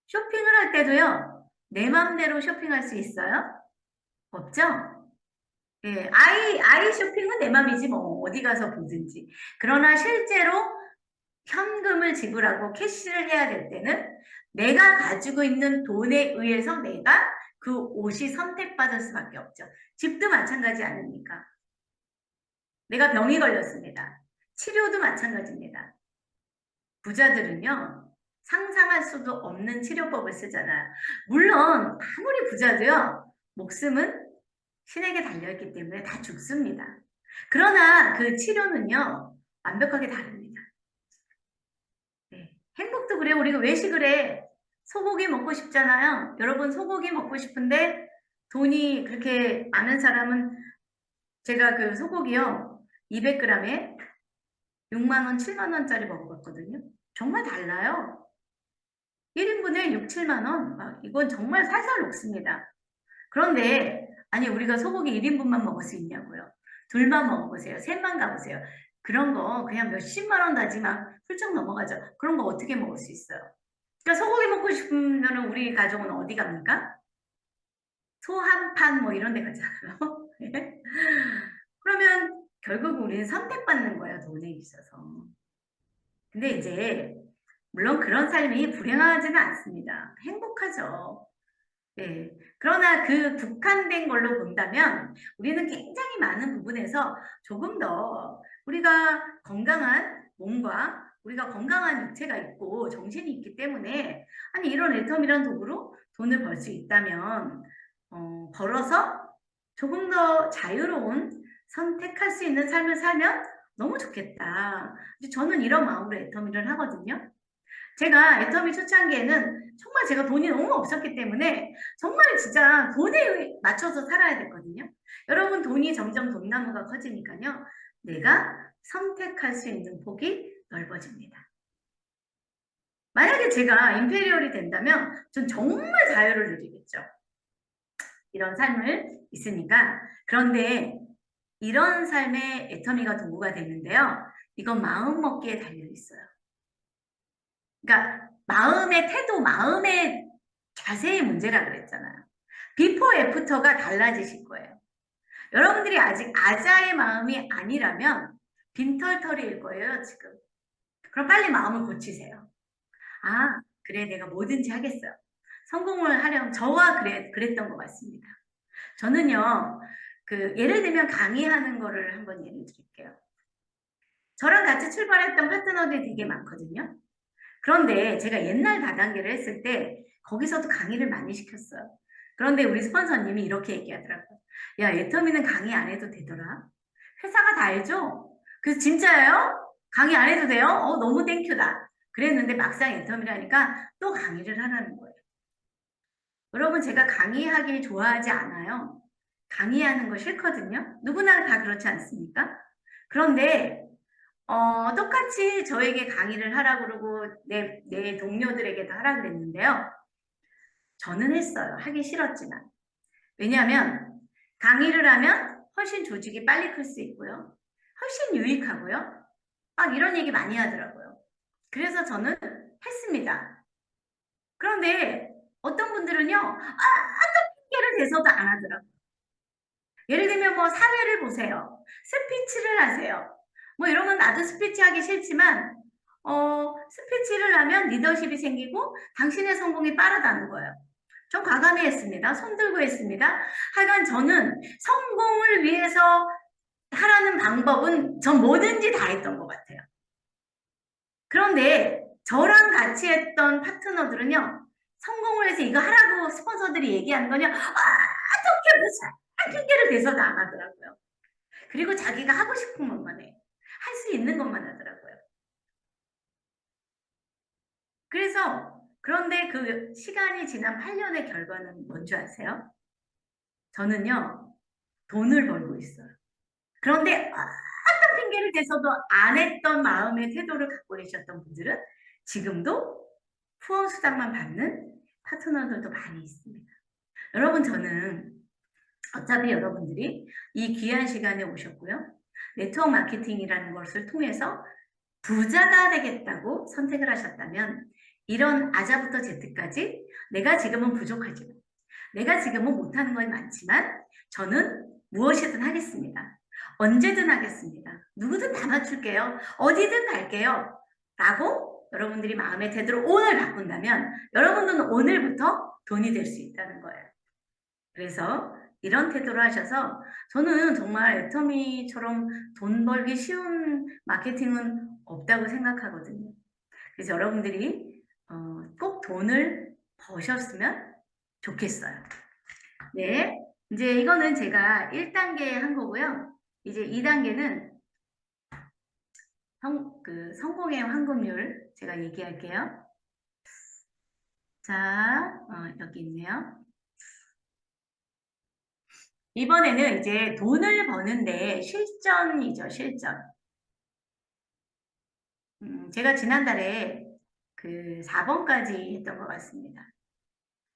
S2: 쇼핑을 할 때도요. 내 맘대로 쇼핑할 수 있어요? 없죠? 예, 아이 쇼핑은 내 맘이지 뭐 어디 가서 보든지. 그러나 실제로 현금을 지불하고 캐시를 해야 될 때는 내가 가지고 있는 돈에 의해서 내가 그 옷이 선택받을 수밖에 없죠. 집도 마찬가지 아닙니까? 내가 병이 걸렸습니다. 치료도 마찬가지입니다. 부자들은요. 상상할 수도 없는 치료법을 쓰잖아요. 물론 아무리 부자도요. 목숨은 신에게 달려있기 때문에 다 죽습니다. 그러나 그 치료는요. 완벽하게 다릅니다. 네. 행복도 그래요. 우리가 외식을 해. 소고기 먹고 싶잖아요. 여러분 소고기 먹고 싶은데 돈이 그렇게 많은 사람은 제가 그 소고기요. 200g에 6만원, 7만원짜리 먹어봤거든요. 정말 달라요. 1인분에 6, 7만원. 이건 정말 살살 녹습니다. 그런데 아니 우리가 소고기 1인분만 먹을 수 있냐고요. 둘만 먹어보세요. 셋만 가보세요. 그런 거 그냥 몇십만원 다지 막 훌쩍 넘어가죠. 그런 거 어떻게 먹을 수 있어요? 그러니까 소고기 먹고 싶으면 우리 가족은 어디 갑니까? 소 한 판 뭐 이런 데 가잖아요. 그러면 결국 우리는 선택받는 거예요. 돈에 있어서. 근데 이제 물론 그런 삶이 불행하지는 않습니다. 행복하죠. 네. 그러나 그 국한된 걸로 본다면 우리는 굉장히 많은 부분에서 조금 더 우리가 건강한 몸과 우리가 건강한 육체가 있고 정신이 있기 때문에 아니 이런 애텀이란 도구로 돈을 벌 수 있다면 벌어서 조금 더 자유로운 선택할 수 있는 삶을 살면 너무 좋겠다. 저는 이런 마음으로 애터미를 하거든요. 제가 애터미 초창기에는 정말 제가 돈이 너무 없었기 때문에 정말 진짜 돈에 맞춰서 살아야 됐거든요. 여러분 돈이 점점 돈나무가 커지니까요. 내가 선택할 수 있는 폭이 넓어집니다. 만약에 제가 인페리얼이 된다면 전 정말 자유를 누리겠죠. 이런 삶을 있으니까. 그런데 이런 삶의 애터미가 도구가 되는데요. 이건 마음먹기에 달려 있어요. 그러니까 마음의 태도, 마음의 자세의 문제라 그랬잖아요. 비포 애프터가 달라지실 거예요. 여러분들이 아직 아자의 마음이 아니라면 빈털터리일 거예요, 지금. 그럼 빨리 마음을 고치세요. 아, 그래, 내가 뭐든지 하겠어요. 성공을 하려면 저와 그랬던 것 같습니다. 저는요, 예를 들면 강의하는 거를 한번 예를 드릴게요. 저랑 같이 출발했던 파트너들이 되게 많거든요. 그런데 제가 옛날 다단계를 했을 때 거기서도 강의를 많이 시켰어요. 그런데 우리 스폰서님이 이렇게 얘기하더라고요. 야, 애터미는 강의 안 해도 되더라. 회사가 다 알죠? 그래서 진짜예요? 강의 안 해도 돼요? 너무 땡큐다. 그랬는데 막상 애터미라니까 또 강의를 하라는 거예요. 여러분, 제가 강의하기 좋아하지 않아요. 강의하는 거 싫거든요. 누구나 다 그렇지 않습니까? 그런데 똑같이 저에게 강의를 하라고 그러고 내 동료들에게도 하라고 그랬는데요. 저는 했어요. 하기 싫었지만. 왜냐하면 강의를 하면 훨씬 조직이 빨리 클 수 있고요. 훨씬 유익하고요. 이런 얘기 많이 하더라고요. 그래서 저는 했습니다. 그런데 어떤 분들은요. 또 핑계를 대서도 안 하더라고요. 예를 들면 뭐 사회를 보세요. 스피치를 하세요. 뭐 이러면 나도 스피치 하기 싫지만 스피치를 하면 리더십이 생기고 당신의 성공이 빠르다는 거예요. 전 과감히 했습니다. 손 들고 했습니다. 하여간 저는 성공을 위해서 하라는 방법은 전 뭐든지 다 했던 것 같아요. 그런데 저랑 같이 했던 파트너들은요. 성공을 위해서 이거 하라고 스폰서들이 얘기하는 거냐? 어떻게 무슨 핑계를 대서도 안 하더라고요. 그리고 자기가 하고 싶은 것만 해. 할 수 있는 것만 하더라고요. 그런데 그 시간이 지난 8년의 결과는 뭔지 아세요? 저는요, 돈을 벌고 있어요. 그런데 어떤 핑계를 대서도 안 했던 마음의 태도를 갖고 계셨던 분들은 지금도 후원수당만 받는 파트너들도 많이 있습니다. 여러분, 저는 어차피 여러분들이 이 귀한 시간에 오셨고요. 네트워크 마케팅이라는 것을 통해서 부자가 되겠다고 선택을 하셨다면 이런 아자부터 제트까지 내가 지금은 부족하지만 내가 지금은 못하는 건 많지만 저는 무엇이든 하겠습니다. 언제든 하겠습니다. 누구든 다 맞출게요. 어디든 갈게요. 라고 여러분들이 마음의 태도를 오늘 바꾼다면 여러분들은 오늘부터 돈이 될 수 있다는 거예요. 그래서 이런 태도를 하셔서 저는 정말 애터미처럼 돈 벌기 쉬운 마케팅은 없다고 생각하거든요. 그래서 여러분들이 꼭 돈을 버셨으면 좋겠어요. 네, 이제 이거는 제가 1단계 한 거고요. 이제 2단계는 성공의 황금률 제가 얘기할게요. 자, 여기 있네요. 이번에는 이제 돈을 버는데 실전이죠, 실전. 제가 지난달에 4번까지 했던 것 같습니다.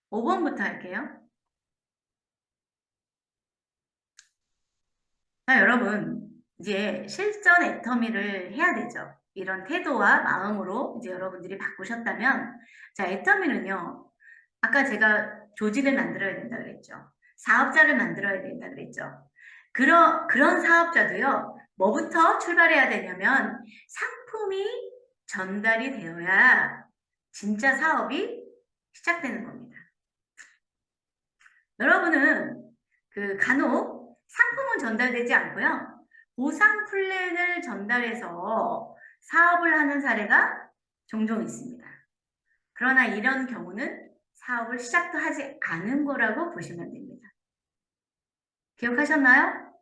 S2: 5번부터 할게요. 자, 여러분, 이제 실전 애터미를 해야 되죠. 이런 태도와 마음으로 이제 여러분들이 바꾸셨다면, 자, 애터미는요, 아까 제가 조직을 만들어야 된다 그랬죠. 사업자를 만들어야 된다 그랬죠. 그런 사업자도요, 뭐부터 출발해야 되냐면, 상품이 전달이 되어야 진짜 사업이 시작되는 겁니다. 여러분은 간혹 상품은 전달되지 않고요. 보상 플랜을 전달해서 사업을 하는 사례가 종종 있습니다. 그러나 이런 경우는 사업을 시작도 하지 않은 거라고 보시면 됩니다. 기억하셨나요?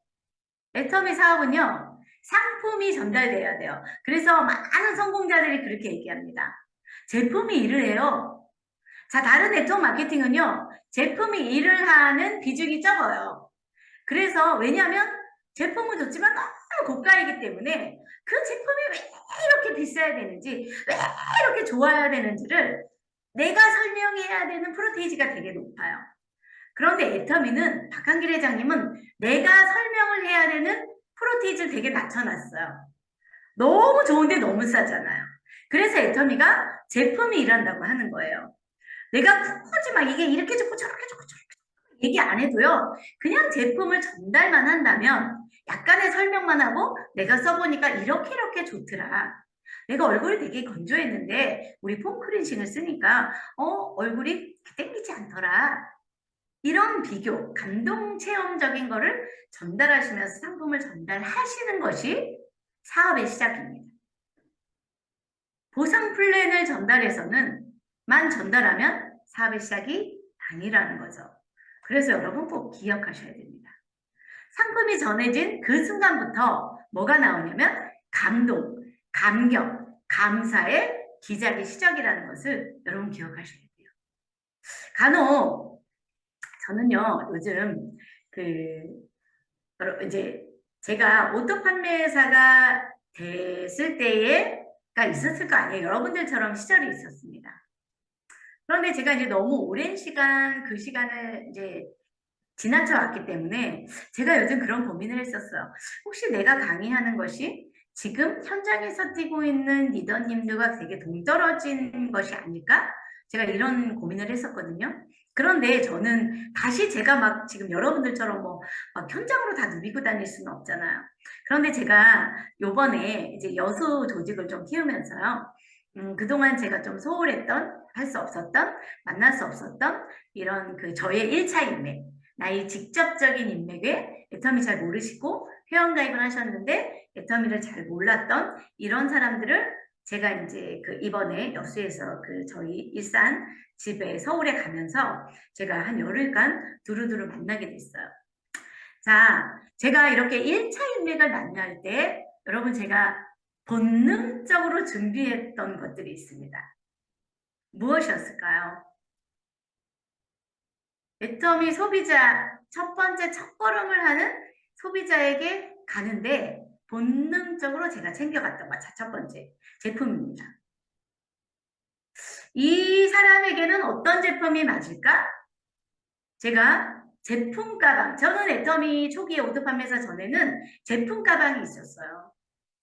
S2: 애터미 사업은요. 상품이 전달돼야 돼요. 그래서 많은 성공자들이 그렇게 얘기합니다. 제품이 일을 해요. 자, 다른 네트워크 마케팅은요. 제품이 일을 하는 비중이 적어요. 그래서 왜냐하면 제품은 좋지만 너무 고가이기 때문에 그 제품이 왜 이렇게 비싸야 되는지, 왜 이렇게 좋아야 되는지를 내가 설명해야 되는 프로테이지가 되게 높아요. 그런데 애터미는 박한길 회장님은 내가 설명을 해야 되는 프로테이지를 되게 낮춰놨어요. 너무 좋은데 너무 싸잖아요. 그래서 애터미가 제품이 일한다고 하는 거예요. 내가 굳이 막 이게 이렇게 좋고 저렇게 좋고 저렇게 좋고 얘기 안 해도요. 그냥 제품을 전달만 한다면 약간의 설명만 하고 내가 써보니까 이렇게 좋더라. 내가 얼굴이 되게 건조했는데 우리 폼 클렌징을 쓰니까 얼굴이 땡기지 않더라. 이런 비교, 감동 체험적인 거를 전달하시면서 상품을 전달하시는 것이 사업의 시작입니다. 보상 플랜을 전달하면 사업의 시작이 아니라는 거죠. 그래서 여러분 꼭 기억하셔야 됩니다. 상품이 전해진 그 순간부터 뭐가 나오냐면 감동, 감격, 감사의 기작의 시작이라는 것을 여러분 기억하셔야 돼요. 간혹 저는요 요즘 이제 제가 오토 판매사가 됐을 때가 있었을 거 아니에요. 여러분들처럼 시절이 있었습니다. 그런데 제가 이제 너무 오랜 시간 그 시간을 이제 지나쳐 왔기 때문에 제가 요즘 그런 고민을 했었어요. 혹시 내가 강의하는 것이 지금 현장에서 뛰고 있는 리더님들과 되게 동떨어진 것이 아닐까? 제가 이런 고민을 했었거든요. 그런데 저는 다시 제가 막 지금 여러분들처럼 막 현장으로 다 누비고 다닐 수는 없잖아요. 그런데 제가 요번에 이제 여수 조직을 좀 키우면서요. 그동안 제가 좀 소홀했던, 할 수 없었던, 만날 수 없었던 이런 저의 1차 인맥, 나의 직접적인 인맥에 애터미 잘 모르시고 회원가입을 하셨는데 애터미를 잘 몰랐던 이런 사람들을 제가 이제 이번에 여수에서 저희 일산 집에 서울에 가면서 제가 한 열흘간 두루두루 만나게 됐어요. 자, 제가 이렇게 1차 인맥을 만날 때 여러분 제가 본능적으로 준비했던 것들이 있습니다. 무엇이었을까요? 애터미 소비자 첫 번째 첫걸음을 하는 소비자에게 가는데 본능적으로 제가 챙겨갔던 것 첫 번째 제품입니다. 이 사람에게는 어떤 제품이 맞을까? 제가 제품 가방, 저는 애터미 초기에 오토 판매사 전에는 제품 가방이 있었어요.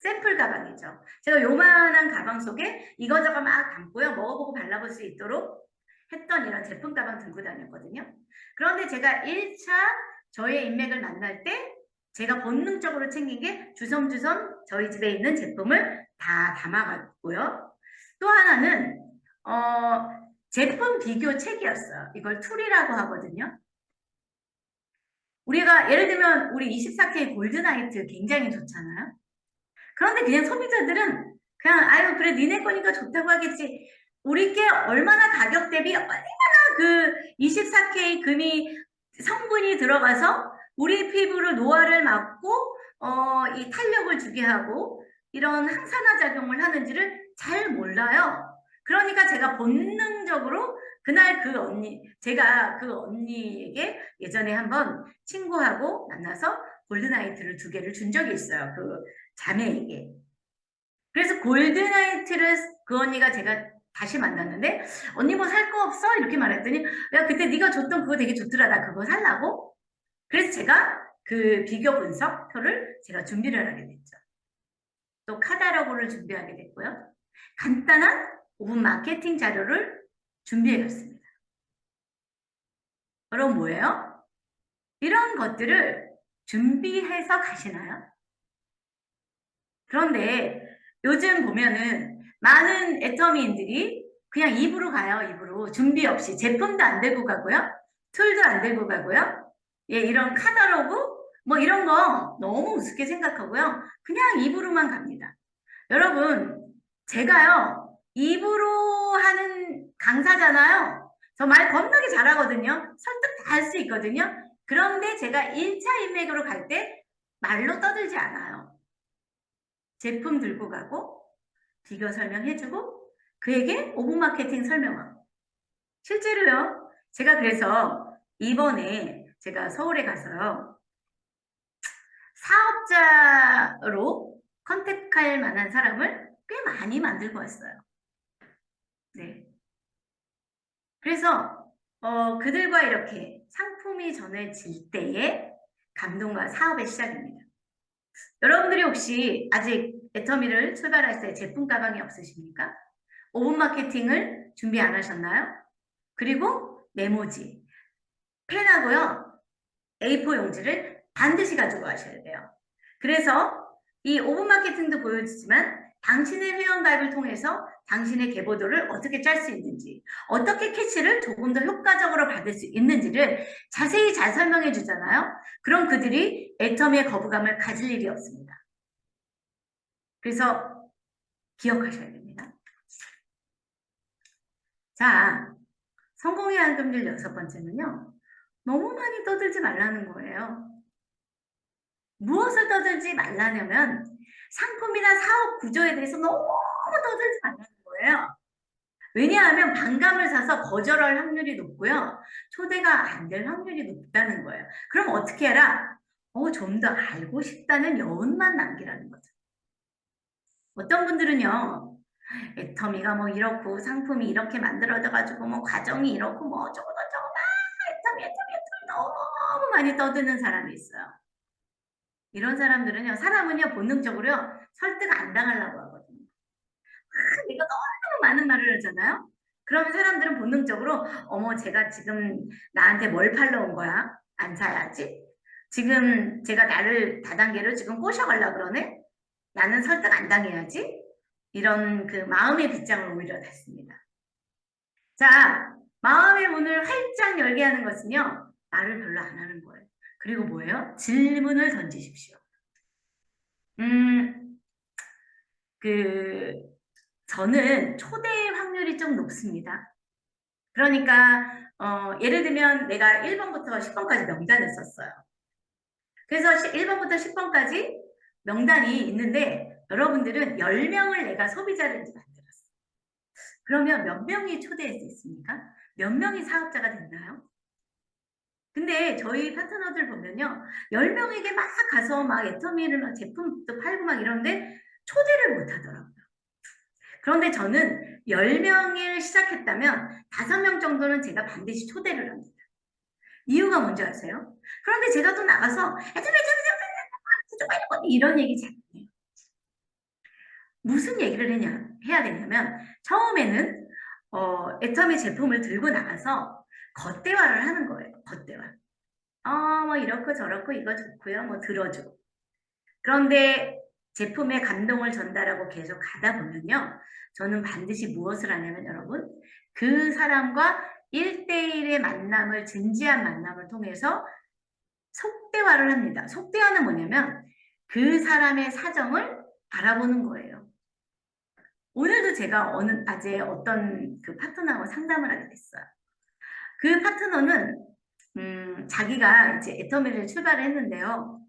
S2: 샘플 가방이죠. 제가 요만한 가방 속에 이거저거 막 담고요. 먹어보고 발라볼 수 있도록 했던 이런 제품 가방 들고 다녔거든요. 그런데 제가 1차 저의 인맥을 만날 때 제가 본능적으로 챙긴 게 주섬주섬 저희 집에 있는 제품을 다 담아갔고요. 또 하나는 제품 비교 책이었어요. 이걸 툴이라고 하거든요. 우리가 예를 들면 우리 24K 골드나이트 굉장히 좋잖아요. 그런데 그냥 소비자들은 그냥 아유 그래 니네 거니까 좋다고 하겠지. 우리 게 얼마나 가격 대비 얼마나 24K 금이 성분이 들어가서 우리 피부를 노화를 막고 이 탄력을 주게 하고 이런 항산화 작용을 하는지를 잘 몰라요. 그러니까 제가 본능적으로 그날 제가 그 언니에게 예전에 한번 친구하고 만나서 골드나이트를 2개를 준 적이 있어요. 자매에게. 그래서 골드나이트를 그 언니가 제가 다시 만났는데 언니 뭐 살 거 없어? 이렇게 말했더니 야 그때 네가 줬던 그거 되게 좋더라. 나 그거 살라고? 그래서 제가 그 비교 분석표를 제가 준비를 하게 됐죠. 또 카탈로그를 준비하게 됐고요. 간단한 5분 마케팅 자료를 준비해봤습니다. 그럼 뭐예요? 이런 것들을 준비해서 가시나요? 그런데 요즘 보면은 많은 애터미인들이 그냥 입으로 가요. 입으로 준비 없이 제품도 안 들고 가고요. 툴도 안 들고 가고요. 예, 이런 카탈로그 뭐 이런 거 너무 우습게 생각하고요. 그냥 입으로만 갑니다. 여러분 제가요 입으로 하는 강사잖아요. 저 말 겁나게 잘하거든요. 설득 다 할 수 있거든요. 그런데 제가 1차 인맥으로 갈 때 말로 떠들지 않아요. 제품 들고 가고 비교 설명해주고 그에게 5분 마케팅 설명하고 실제로요. 제가 그래서 이번에 제가 서울에 가서요. 사업자로 컨택할 만한 사람을 꽤 많이 만들고 왔어요. 네. 그래서 그들과 이렇게 상품이 전해질 때에 감동과 사업의 시작입니다. 여러분들이 혹시 아직 애터미를 출발할 때 제품 가방이 없으십니까? 오븐 마케팅을 준비 안 하셨나요? 그리고 메모지, 펜하고요, A4 용지를 반드시 가지고 가셔야 돼요. 그래서 이 오븐 마케팅도 보여주지만 당신의 회원가입을 통해서 당신의 계보도를 어떻게 짤 수 있는지, 어떻게 캐시를 조금 더 효과적으로 받을 수 있는지를 자세히 잘 설명해 주잖아요. 그럼 그들이 애터미의 거부감을 가질 일이 없습니다. 그래서 기억하셔야 됩니다. 자, 성공의 한금질 6번째는요. 너무 많이 떠들지 말라는 거예요. 무엇을 떠들지 말라냐면 상품이나 사업 구조에 대해서 너무 떠들지 말라는 거예요. 왜냐하면 반감을 사서 거절할 확률이 높고요. 초대가 안 될 확률이 높다는 거예요. 그럼 어떻게 해라? 좀 더 알고 싶다는 여운만 남기라는 거죠. 어떤 분들은요. 애터미가 뭐 이렇고 상품이 이렇게 만들어져가지고 뭐 과정이 이렇고 뭐 어쩌고 저쩌고 막 애터미 너무 많이 떠드는 사람이 있어요. 이런 사람들은요. 사람은요. 본능적으로 설득 안 당하려고 하거든요. 내가 너무 많은 말을 하잖아요. 그러면 사람들은 본능적으로 어머 제가 지금 나한테 뭘 팔러 온 거야? 안 사야지. 지금 제가 나를 다단계로 지금 꼬셔가려고 그러네? 나는 설득 안 당해야지. 이런 그 마음의 빗장을 오히려 닫습니다. 자, 마음의 문을 활짝 열게 하는 것은요. 말을 별로 안 하는 거예요. 그리고 뭐예요? 질문을 던지십시오. 저는 초대의 확률이 좀 높습니다. 그러니까 예를 들면 내가 1번부터 10번까지 명단을 썼어요. 그래서 1번부터 10번까지 명단이 있는데 여러분들은 10명을 내가 소비자를 만들었어요. 그러면 몇 명이 초대할 수 있습니까? 몇 명이 사업자가 됐나요? 근데 저희 파트너들 보면요. 10명에게 막 가서 막 애터미를 막 제품도 팔고 막 이런데 초대를 못 하더라고요. 그런데 저는 10명을 시작했다면 5명 정도는 제가 반드시 초대를 합니다. 이유가 뭔지 아세요? 그런데 제가 또 나가서 이런 얘기 잘 안 해요. 무슨 얘기를 해야 되냐면 처음에는 애터미 제품을 들고 나가서 겉대화를 하는 거예요. 겉대화. 뭐 이렇고 저렇고 이거 좋고요. 뭐 들어주고. 그런데 제품의 감동을 전달하고 계속 가다 보면요. 저는 반드시 무엇을 하냐면 여러분 그 사람과 1대1의 만남을 진지한 만남을 통해서 속대화를 합니다. 속대화는 뭐냐면 그 사람의 사정을 알아보는 거예요. 오늘도 제가 낮에 어떤 그 파트너하고 상담을 하게 됐어요. 그 파트너는 자기가 이제 애터미를 출발을 했는데요.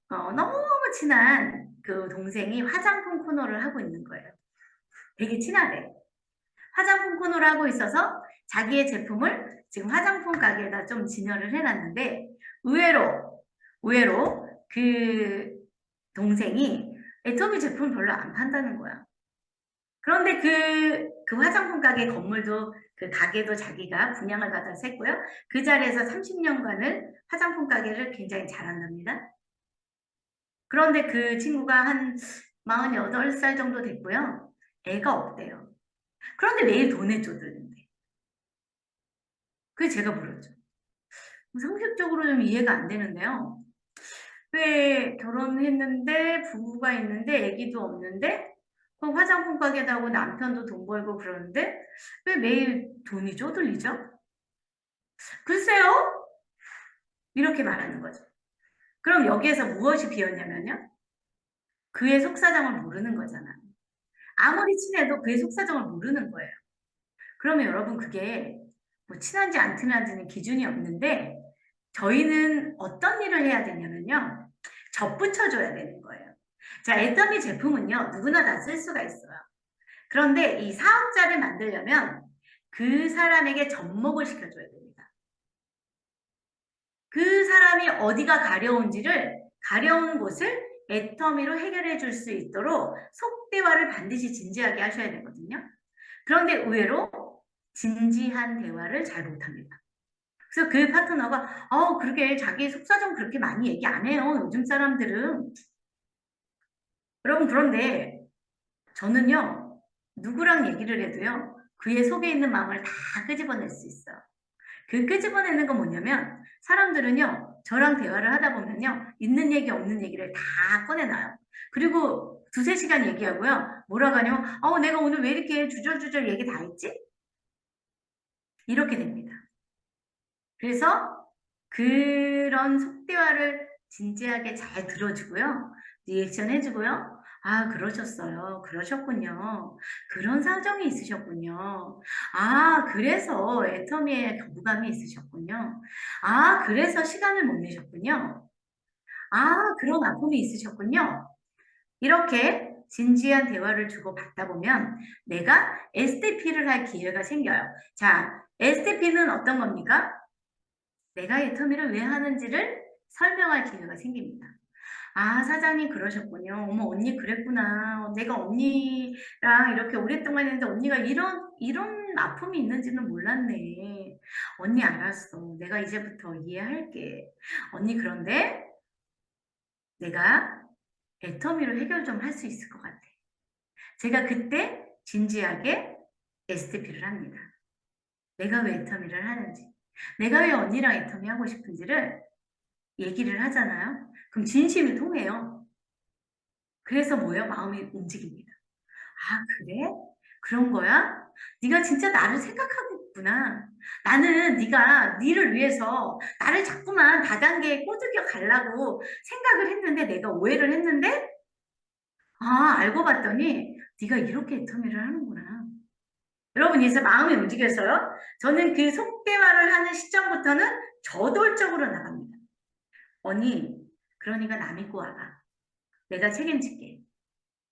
S2: 너무 친한 그 동생이 화장품 코너를 하고 있는 거예요. 되게 친하대. 화장품 코너를 하고 있어서 자기의 제품을 지금 화장품 가게에다 좀 진열을 해놨는데 의외로 그 동생이 애터미 제품을 별로 안 판다는 거야. 그런데 그 화장품 가게 건물도 그 가게도 자기가 분양을 받아서 했고요. 그 자리에서 30년간을 화장품 가게를 굉장히 잘한답니다. 그런데 그 친구가 한 48살 정도 됐고요. 애가 없대요. 그런데 매일 돈에 쪼들린대. 그게 제가 물었죠. 상식적으로 좀 이해가 안 되는데요. 왜 결혼했는데 부부가 있는데 애기도 없는데 화장품 가게도 하고 남편도 돈 벌고 그러는데 왜 매일 돈이 쪼들리죠? 글쎄요? 이렇게 말하는 거죠. 그럼 여기에서 무엇이 비었냐면요. 그의 속사정을 모르는 거잖아요. 아무리 친해도 그의 속사정을 모르는 거예요. 그러면 여러분 그게 뭐 친한지 안 친한지는 기준이 없는데 저희는 어떤 일을 해야 되냐면요. 접붙여줘야 되는 거예요. 자, 애터미 제품은요. 누구나 다 쓸 수가 있어요. 그런데 이 사업자를 만들려면 그 사람에게 접목을 시켜줘야 됩니다. 그 사람이 어디가 가려운지를 가려운 곳을 애터미로 해결해 줄 수 있도록 속대화를 반드시 진지하게 하셔야 되거든요. 그런데 의외로 진지한 대화를 잘 못합니다. 그래서 그 파트너가 그렇게 자기 속사정 그렇게 많이 얘기 안 해요. 요즘 사람들은. 여러분 그런데 저는요. 누구랑 얘기를 해도요. 그의 속에 있는 마음을 다 끄집어낼 수 있어요. 그 끄집어내는 건 뭐냐면 사람들은요. 저랑 대화를 하다 보면요. 있는 얘기 없는 얘기를 다 꺼내놔요. 그리고 두세 시간 얘기하고요. 뭐라고 하냐면 내가 오늘 왜 이렇게 주절주절 얘기 다 했지? 이렇게 됩니다. 그래서 그런 속대화를 진지하게 잘 들어주고요. 리액션 해주고요. 아, 그러셨어요. 그러셨군요. 그런 사정이 있으셨군요. 아, 그래서 애터미에 거부감이 있으셨군요. 아, 그래서 시간을 못 내셨군요. 아, 그런 아픔이 있으셨군요. 이렇게 진지한 대화를 주고받다 보면 내가 STP를 할 기회가 생겨요. 자, STP는 어떤 겁니까? 내가 애터미를 왜 하는지를 설명할 기회가 생깁니다. 아, 사장님 그러셨군요. 어머, 언니 그랬구나. 내가 언니랑 이렇게 오랫동안 했는데 언니가 이런 아픔이 있는지는 몰랐네. 언니 알았어. 내가 이제부터 이해할게. 언니 그런데 내가 애터미로 해결 좀 할 수 있을 것 같아. 제가 그때 진지하게 STP를 합니다. 내가 왜 애터미를 하는지. 내가 왜 언니랑 애터미 하고 싶은지를 얘기를 하잖아요. 그럼 진심이 통해요. 그래서 뭐예요? 마음이 움직입니다. 아, 그래? 그런 거야? 네가 진짜 나를 생각하고 있구나. 나는 네가 니를 위해서 나를 자꾸만 다단계에 꼬드겨 가려고 생각을 했는데 내가 오해를 했는데 알고 봤더니 네가 이렇게 애터미를 하는구나. 여러분 이제 마음이 움직여서요. 저는 그 속대화를 하는 시점부터는 저돌적으로 나갑니다. 언니, 그러니까 나 믿고 와봐. 내가 책임질게.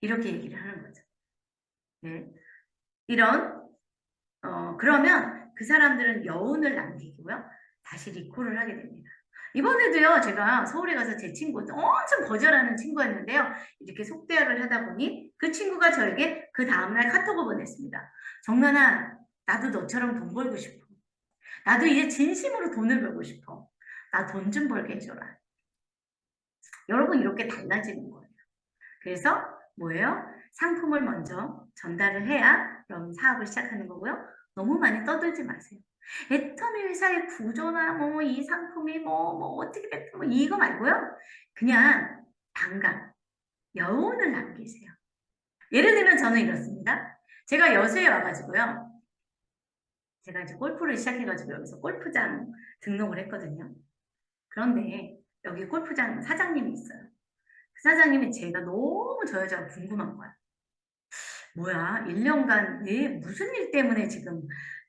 S2: 이렇게 얘기를 하는 거죠. 네. 그러면 그 사람들은 여운을 남기고요. 다시 리콜을 하게 됩니다. 이번에도요, 제가 서울에 가서 제 친구, 엄청 거절하는 친구였는데요. 이렇게 속대화를 하다 보니 그 친구가 저에게 그 다음날 카톡을 보냈습니다. 정란아, 나도 너처럼 돈 벌고 싶어. 나도 이제 진심으로 돈을 벌고 싶어. 나 돈 좀 벌게 해줘라. 여러분, 이렇게 달라지는 거예요. 그래서 뭐예요? 상품을 먼저 전달을 해야 그럼 사업을 시작하는 거고요. 너무 많이 떠들지 마세요. 애터미 회사의 구조나 뭐 이 상품이 뭐 어떻게 됐든 뭐 이거 말고요. 그냥 반감, 여운을 남기세요. 예를 들면 저는 이렇습니다. 제가 여수에 와가지고요. 제가 이제 골프를 시작해가지고 여기서 골프장 등록을 했거든요. 그런데 여기 골프장 사장님이 있어요. 그 사장님이 제가 너무 저 여자가 궁금한 거야. 뭐야, 1년간 왜 무슨 일 때문에 지금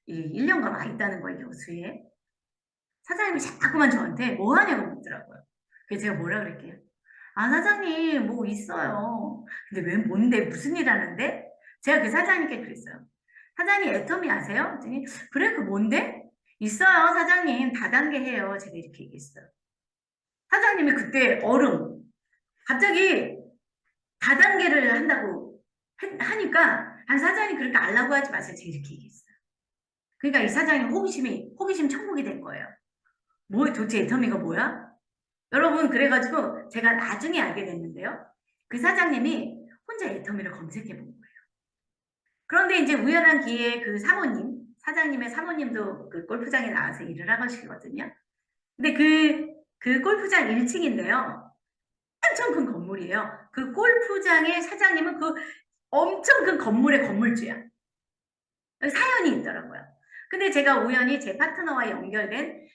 S2: 1년간 와 있다는 거예요, 여수에. 사장님이 자꾸만 저한테 뭐 하냐고 묻더라고요. 그래서 제가 뭐라 그랬게요? 아, 사장님, 뭐 있어요. 근데 왜 뭔데, 무슨 일 하는데? 제가 그 사장님께 그랬어요. 사장님, 애터미 아세요? 그랬더니, 그래, 그 뭔데? 있어요, 사장님. 다단계 해요. 제가 이렇게 얘기했어요. 사장님이 그때 갑자기 다단계를 한다고 하니까, 사장님 그렇게 알라고 하지 마세요. 제가 이렇게 얘기했어요. 그러니까 이 사장님 호기심 천국이 된 거예요. 뭐 도대체 애터미가 뭐야? 여러분 그래가지고 제가 나중에 알게 됐는데요. 그 사장님이 혼자 애터미를 검색해 본 거예요. 그런데 이제 우연한 기회에 그 사장님의 사모님도 그 골프장에 나와서 일을 하시거든요. 근데 그 골프장 1층인데요. 엄청 큰 건물이에요. 그 골프장의 사장님은 그 엄청 큰 건물의 건물주야. 사연이 있더라고요. 근데 제가 우연히 제 파트너와 연결된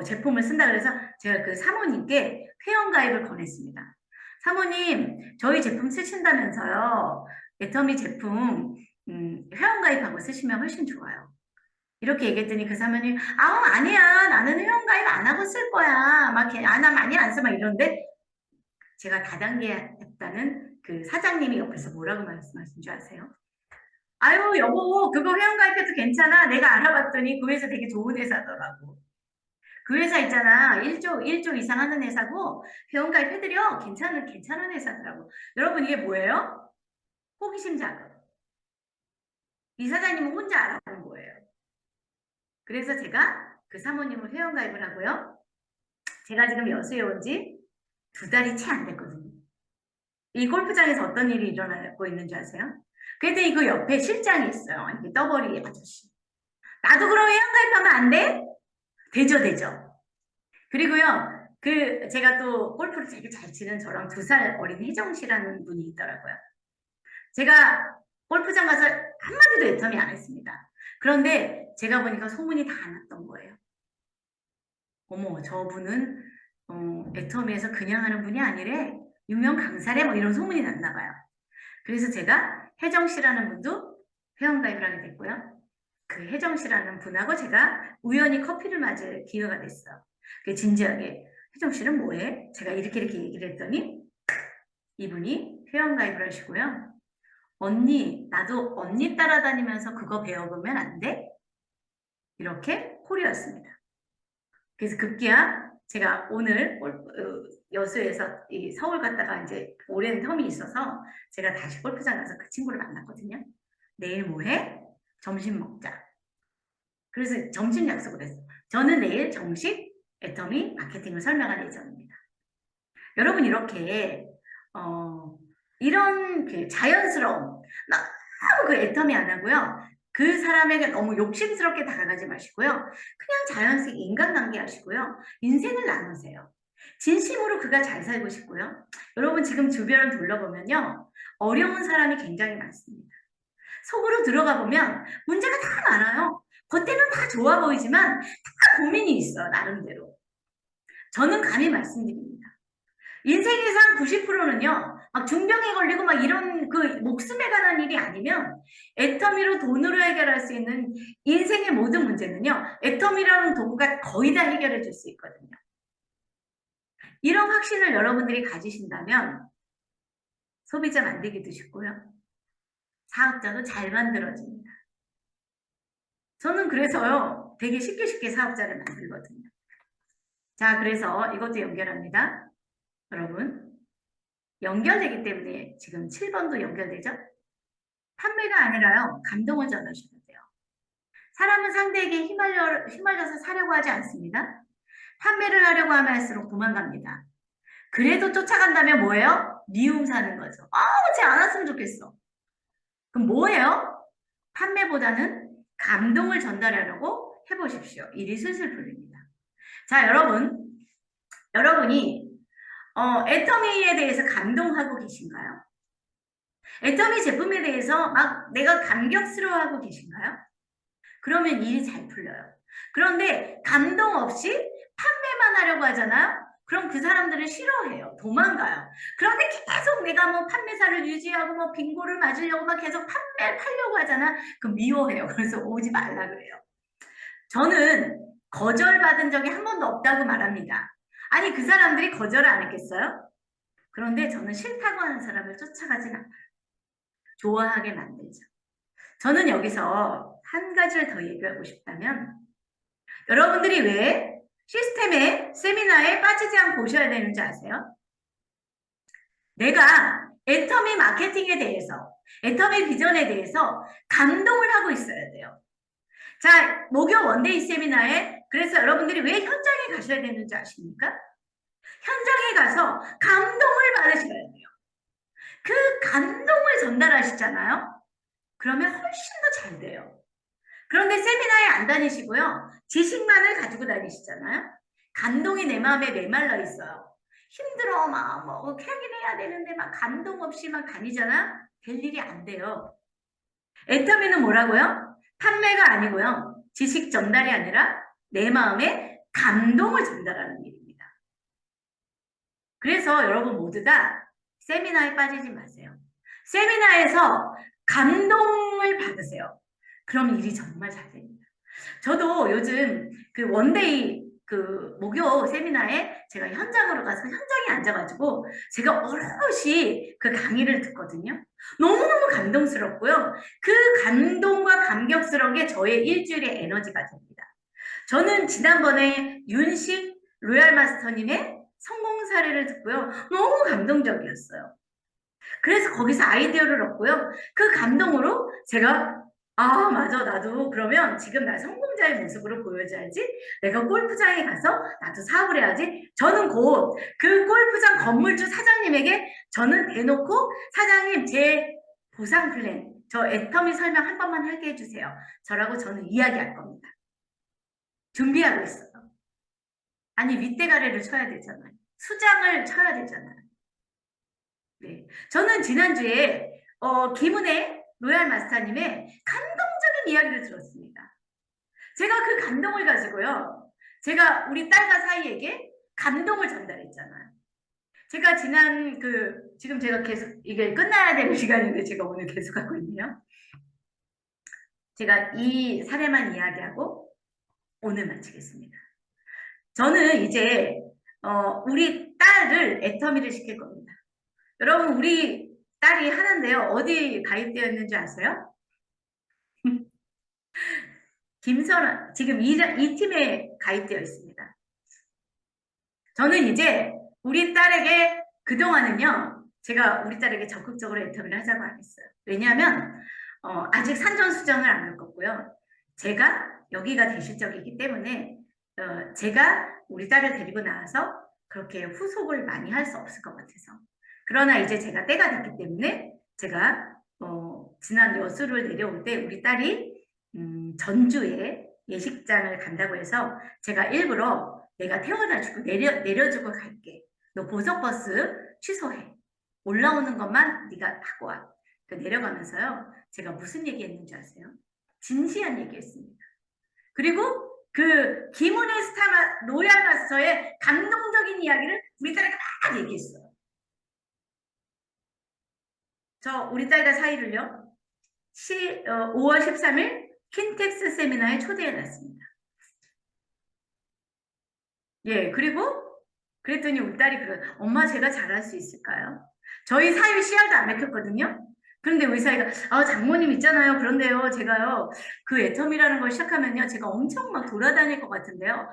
S2: 제품을 쓴다 그래서 제가 그 사모님께 회원가입을 권했습니다. 사모님, 저희 제품 쓰신다면서요. 애터미 제품, 회원가입하고 쓰시면 훨씬 좋아요. 이렇게 얘기했더니 그 사모님, 아니야. 나는 회원가입 안 하고 쓸 거야. 나 많이 안 써. 막 이러는데 제가 다단계 했다는 그 사장님이 옆에서 뭐라고 말씀하신 줄 아세요? 아유, 여보, 그거 회원가입해도 괜찮아. 내가 알아봤더니 그 회사 되게 좋은 회사더라고. 그 회사 있잖아. 1조 이상 하는 회사고 회원가입 해드려. 괜찮은 회사더라고. 여러분 이게 뭐예요? 호기심 자극. 이 사장님은 혼자 알아본 거예요. 그래서 제가 그 사모님을 회원가입을 하고요. 제가 지금 여수에 온 지 2달이 채 안 됐거든요. 이 골프장에서 어떤 일이 일어나고 있는 줄 아세요? 그랬더니 그 옆에 실장이 있어요. 이게 떠버리 아저씨. 나도 그럼 회원가입하면 안 돼? 되죠. 그리고요, 제가 또 골프를 되게 잘 치는 저랑 2살 어린 혜정 씨라는 분이 있더라고요. 제가 골프장 가서 한마디도 애터미 안 했습니다. 그런데 제가 보니까 소문이 다 났던 거예요. 어머, 저분은 애터미에서 그냥 하는 분이 아니래. 유명 강사래. 뭐 이런 소문이 났나 봐요. 그래서 제가 혜정 씨라는 분도 회원가입을 하게 됐고요. 그 혜정 씨라는 분하고 제가 우연히 커피를 마실 기회가 됐어요. 진지하게 혜정 씨는 뭐해? 제가 이렇게 얘기를 했더니 이분이 회원가입을 하시고요. 언니, 나도 언니 따라다니면서 그거 배워보면 안 돼? 이렇게 콜이었습니다. 그래서 급기야 제가 오늘 여수에서 서울 갔다가 이제 오랜 텀이 있어서 제가 다시 골프장 가서 그 친구를 만났거든요. 내일 뭐해? 점심 먹자. 그래서 점심 약속을 했어요. 저는 내일 정식 애터미 마케팅을 설명할 예정입니다. 여러분 이렇게 이런 그 자연스러움, 너무 그 애터미 안 하고요. 그 사람에게 너무 욕심스럽게 다가가지 마시고요. 그냥 자연스럽게 인간관계 하시고요. 인생을 나누세요. 진심으로 그가 잘 살고 싶고요. 여러분 지금 주변을 둘러보면요. 어려운 사람이 굉장히 많습니다. 속으로 들어가 보면 문제가 다 많아요. 겉에는 다 좋아 보이지만 다 고민이 있어요. 나름대로. 저는 감히 말씀드립니다. 인생에서 한 90%는요. 막 중병에 걸리고 막 이런 그 목숨에 관한 일이 아니면 애터미로 돈으로 해결할 수 있는 인생의 모든 문제는요. 애터미라는 도구가 거의 다 해결해 줄 수 있거든요. 이런 확신을 여러분들이 가지신다면 소비자 만들기도 쉽고요. 사업자도 잘 만들어집니다. 저는 그래서요. 되게 쉽게 사업자를 만들거든요. 자, 그래서 이것도 연결합니다. 여러분, 연결되기 때문에 지금 7번도 연결되죠? 판매가 아니라요. 감동을 전하셔야 돼요. 사람은 상대에게 휘말려서 사려고 하지 않습니다. 판매를 하려고 하면 할수록 도망갑니다. 그래도 쫓아간다면 뭐예요? 미움 사는 거죠. 쟤 안 왔으면 좋겠어. 그럼 뭐예요? 판매보다는 감동을 전달하려고 해보십시오. 일이 슬슬 풀립니다. 자, 여러분이 애터미에 대해서 감동하고 계신가요? 애터미 제품에 대해서 막 내가 감격스러워하고 계신가요? 그러면 일이 잘 풀려요. 그런데 감동 없이 판매만 하려고 하잖아요? 그럼 그 사람들을 싫어해요. 도망가요. 그런데 계속 내가 뭐 판매사를 유지하고 뭐 빙고를 맞으려고 막 계속 팔려고 하잖아? 그럼 미워해요. 그래서 오지 말라 그래요. 저는 거절받은 적이 한 번도 없다고 말합니다. 아니 그 사람들이 거절을 안 했겠어요? 그런데 저는 싫다고 하는 사람을 쫓아가진 않아요. 좋아하게 만들죠. 저는 여기서 한 가지를 더 얘기하고 싶다면 여러분들이 왜 시스템에 세미나에 빠지지 않고 오셔야 되는지 아세요? 내가 애터미 마케팅에 대해서 애터미 비전에 대해서 감동을 하고 있어야 돼요. 자, 목요 원데이 세미나에 그래서 여러분들이 왜 현장에 가셔야 되는지 아십니까? 현장에 가서 감동을 받으셔야 돼요. 그 감동을 전달하시잖아요. 그러면 훨씬 더 잘 돼요. 그런데 세미나에 안 다니시고요. 지식만을 가지고 다니시잖아요. 감동이 내 마음에 메말라 있어요. 힘들어 막 뭐 확인해야 되는데 막 감동 없이 막 다니잖아. 될 일이 안 돼요. 애터미는 뭐라고요? 판매가 아니고요. 지식 전달이 아니라 내 마음에 감동을 전달하는 일입니다. 그래서 여러분 모두 다 세미나에 빠지지 마세요. 세미나에서 감동을 받으세요. 그럼 일이 정말 잘 됩니다. 저도 요즘 그 원데이 그 목요 세미나에 제가 현장으로 가서 현장에 앉아가지고 제가 오롯이 그 강의를 듣거든요. 너무너무 감동스럽고요. 그 감동과 감격스러운 게 저의 일주일의 에너지가 됩니다. 저는 지난번에 윤식 로얄 마스터님의 성공 사례를 듣고요. 너무 감동적이었어요. 그래서 거기서 아이디어를 얻고요. 그 감동으로 제가 맞아. 나도 그러면 지금 나 성공자의 모습으로 보여줘야지. 내가 골프장에 가서 나도 사업을 해야지. 저는 곧 그 골프장 건물주 사장님에게 저는 대놓고 사장님 제 보상 플랜, 저 애터미 설명 한 번만 하게 해주세요. 저라고 저는 이야기할 겁니다. 준비하고 있어요. 아니 윗대가리를 쳐야 되잖아요. 수장을 쳐야 되잖아요. 네, 저는 지난주에 김은혜 로얄 마스터님의 감동적인 이야기를 들었습니다. 제가 그 감동을 가지고요. 제가 우리 딸과 사이에게 감동을 전달했잖아요. 제가 지금 제가 계속 이게 끝나야 되는 시간인데 제가 오늘 계속 하고 있네요. 제가 이 사례만 이야기하고 오늘 마치겠습니다. 저는 이제 우리 딸을 애터미를 시킬 겁니다. 여러분 우리 딸이 하는데요. 어디 가입되어 있는지 아세요? 김설아 지금 이 팀에 가입되어 있습니다. 저는 이제 우리 딸에게 그동안은요. 제가 우리 딸에게 적극적으로 애터미를 하자고 안 했어요. 왜냐하면 아직 산전수전을 안 할 거고요. 제가 여기가 대실적이기 때문에 제가 우리 딸을 데리고 나와서 그렇게 후속을 많이 할 수 없을 것 같아서. 그러나 이제 제가 때가 됐기 때문에 제가 지난 여수를 내려올 때 우리 딸이 전주에 예식장을 간다고 해서 제가 일부러 내가 태워다주고 내려주고 갈게. 너 고속버스 취소해. 올라오는 것만 네가 타고 와. 내려가면서요. 제가 무슨 얘기했는지 아세요? 진지한 얘기했습니다. 그리고 그 김은혜 로얄 마스터의 감동적인 이야기를 우리 딸에게 막 얘기했어요. 저 우리 딸과 사이를요. 5월 13일 킨텍스 세미나에 초대해놨습니다. 예, 그리고 그랬더니 우리 딸이 엄마 제가 잘할 수 있을까요? 저희 사이 씨알도 안 맥혔거든요. 그런데 우리 사이가 장모님 있잖아요. 그런데요 제가요 그 애텀이라는 걸 시작하면요 제가 엄청 막 돌아다닐 것 같은데요.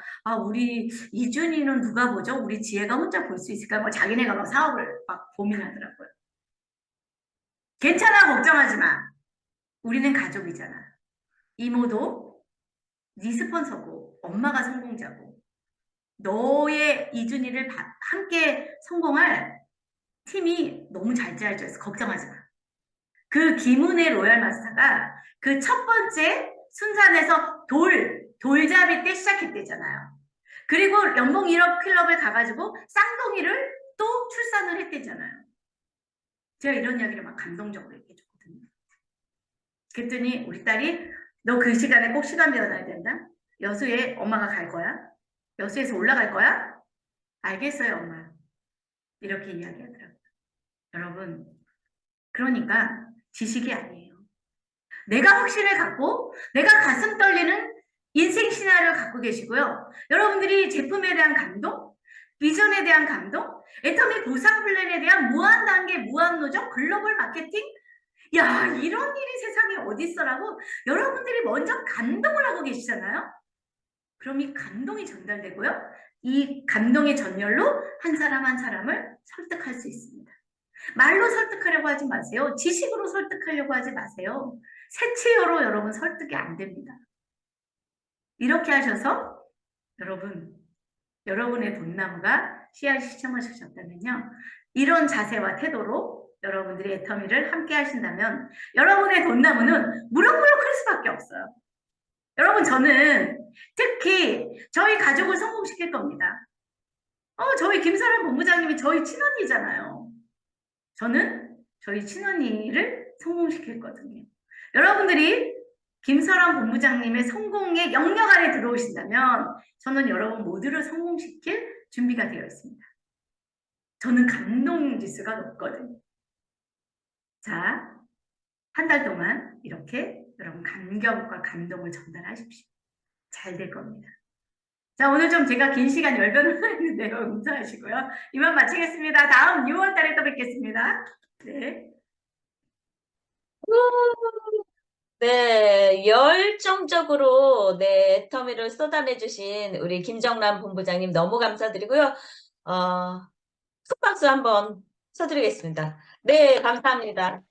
S2: 우리 이준이는 누가 보죠? 우리 지혜가 혼자 볼 수 있을까요? 뭐 자기네가 막 사업을 막 고민하더라고요. 괜찮아 걱정하지 마. 우리는 가족이잖아. 이모도 네 스폰서고 엄마가 성공자고 너의 이준이를 함께 성공할 팀이 너무 잘 짜여져 있어. 걱정하지 마. 그 김은혜 로얄 마스터가 그 첫 번째 순산에서 돌잡이 때 시작했대잖아요. 그리고 연봉 1억 클럽을 가가지고 쌍둥이를 또 출산을 했대잖아요. 제가 이런 이야기를 막 감동적으로 얘기해줬거든요. 그랬더니 우리 딸이 너 그 시간에 꼭 시간 배워놔야 된다. 여수에 엄마가 갈 거야. 여수에서 올라갈 거야. 알겠어요 엄마. 이렇게 이야기하더라고요. 여러분 그러니까 지식이 아니에요. 내가 확신을 갖고 내가 가슴 떨리는 인생 신화를 갖고 계시고요. 여러분들이 제품에 대한 감동, 비전에 대한 감동, 애터미 보상 플랜에 대한 무한 단계, 무한 노정, 글로벌 마케팅 야 이런 일이 세상에 어디 있어라고 여러분들이 먼저 감동을 하고 계시잖아요. 그럼 이 감동이 전달되고요. 이 감동의 전열로 한 사람 한 사람을 설득할 수 있습니다. 말로 설득하려고 하지 마세요. 지식으로 설득하려고 하지 마세요. 새치어로 여러분 설득이 안 됩니다. 이렇게 하셔서 여러분의 돈나무가 씨앗이 시청하셨다면요. 이런 자세와 태도로 여러분들이 애터미를 함께 하신다면 여러분의 돈나무는 무럭무럭 클 수밖에 없어요. 여러분 저는 특히 저희 가족을 성공시킬 겁니다. 저희 김사랑 본부장님이 저희 친언니잖아요. 저는 저희 친언니를 성공시킬 거거든요. 여러분들이 김설환 본부장님의 성공의 영역 안에 들어오신다면 저는 여러분 모두를 성공시킬 준비가 되어 있습니다. 저는 감동 지수가 높거든요. 자, 한 달 동안 이렇게 여러분 감격과 감동을 전달하십시오. 잘 될 겁니다. 자, 오늘 좀 제가 긴 시간 열변을 했는데요. 용서하시고요. 이만 마치겠습니다. 다음 6월 달에 또 뵙겠습니다. 네.
S1: 네, 열정적으로 네, 애터미를 쏟아내주신 우리 김정남 본부장님 너무 감사드리고요. 큰 박수 한번 쳐드리겠습니다. 네, 감사합니다.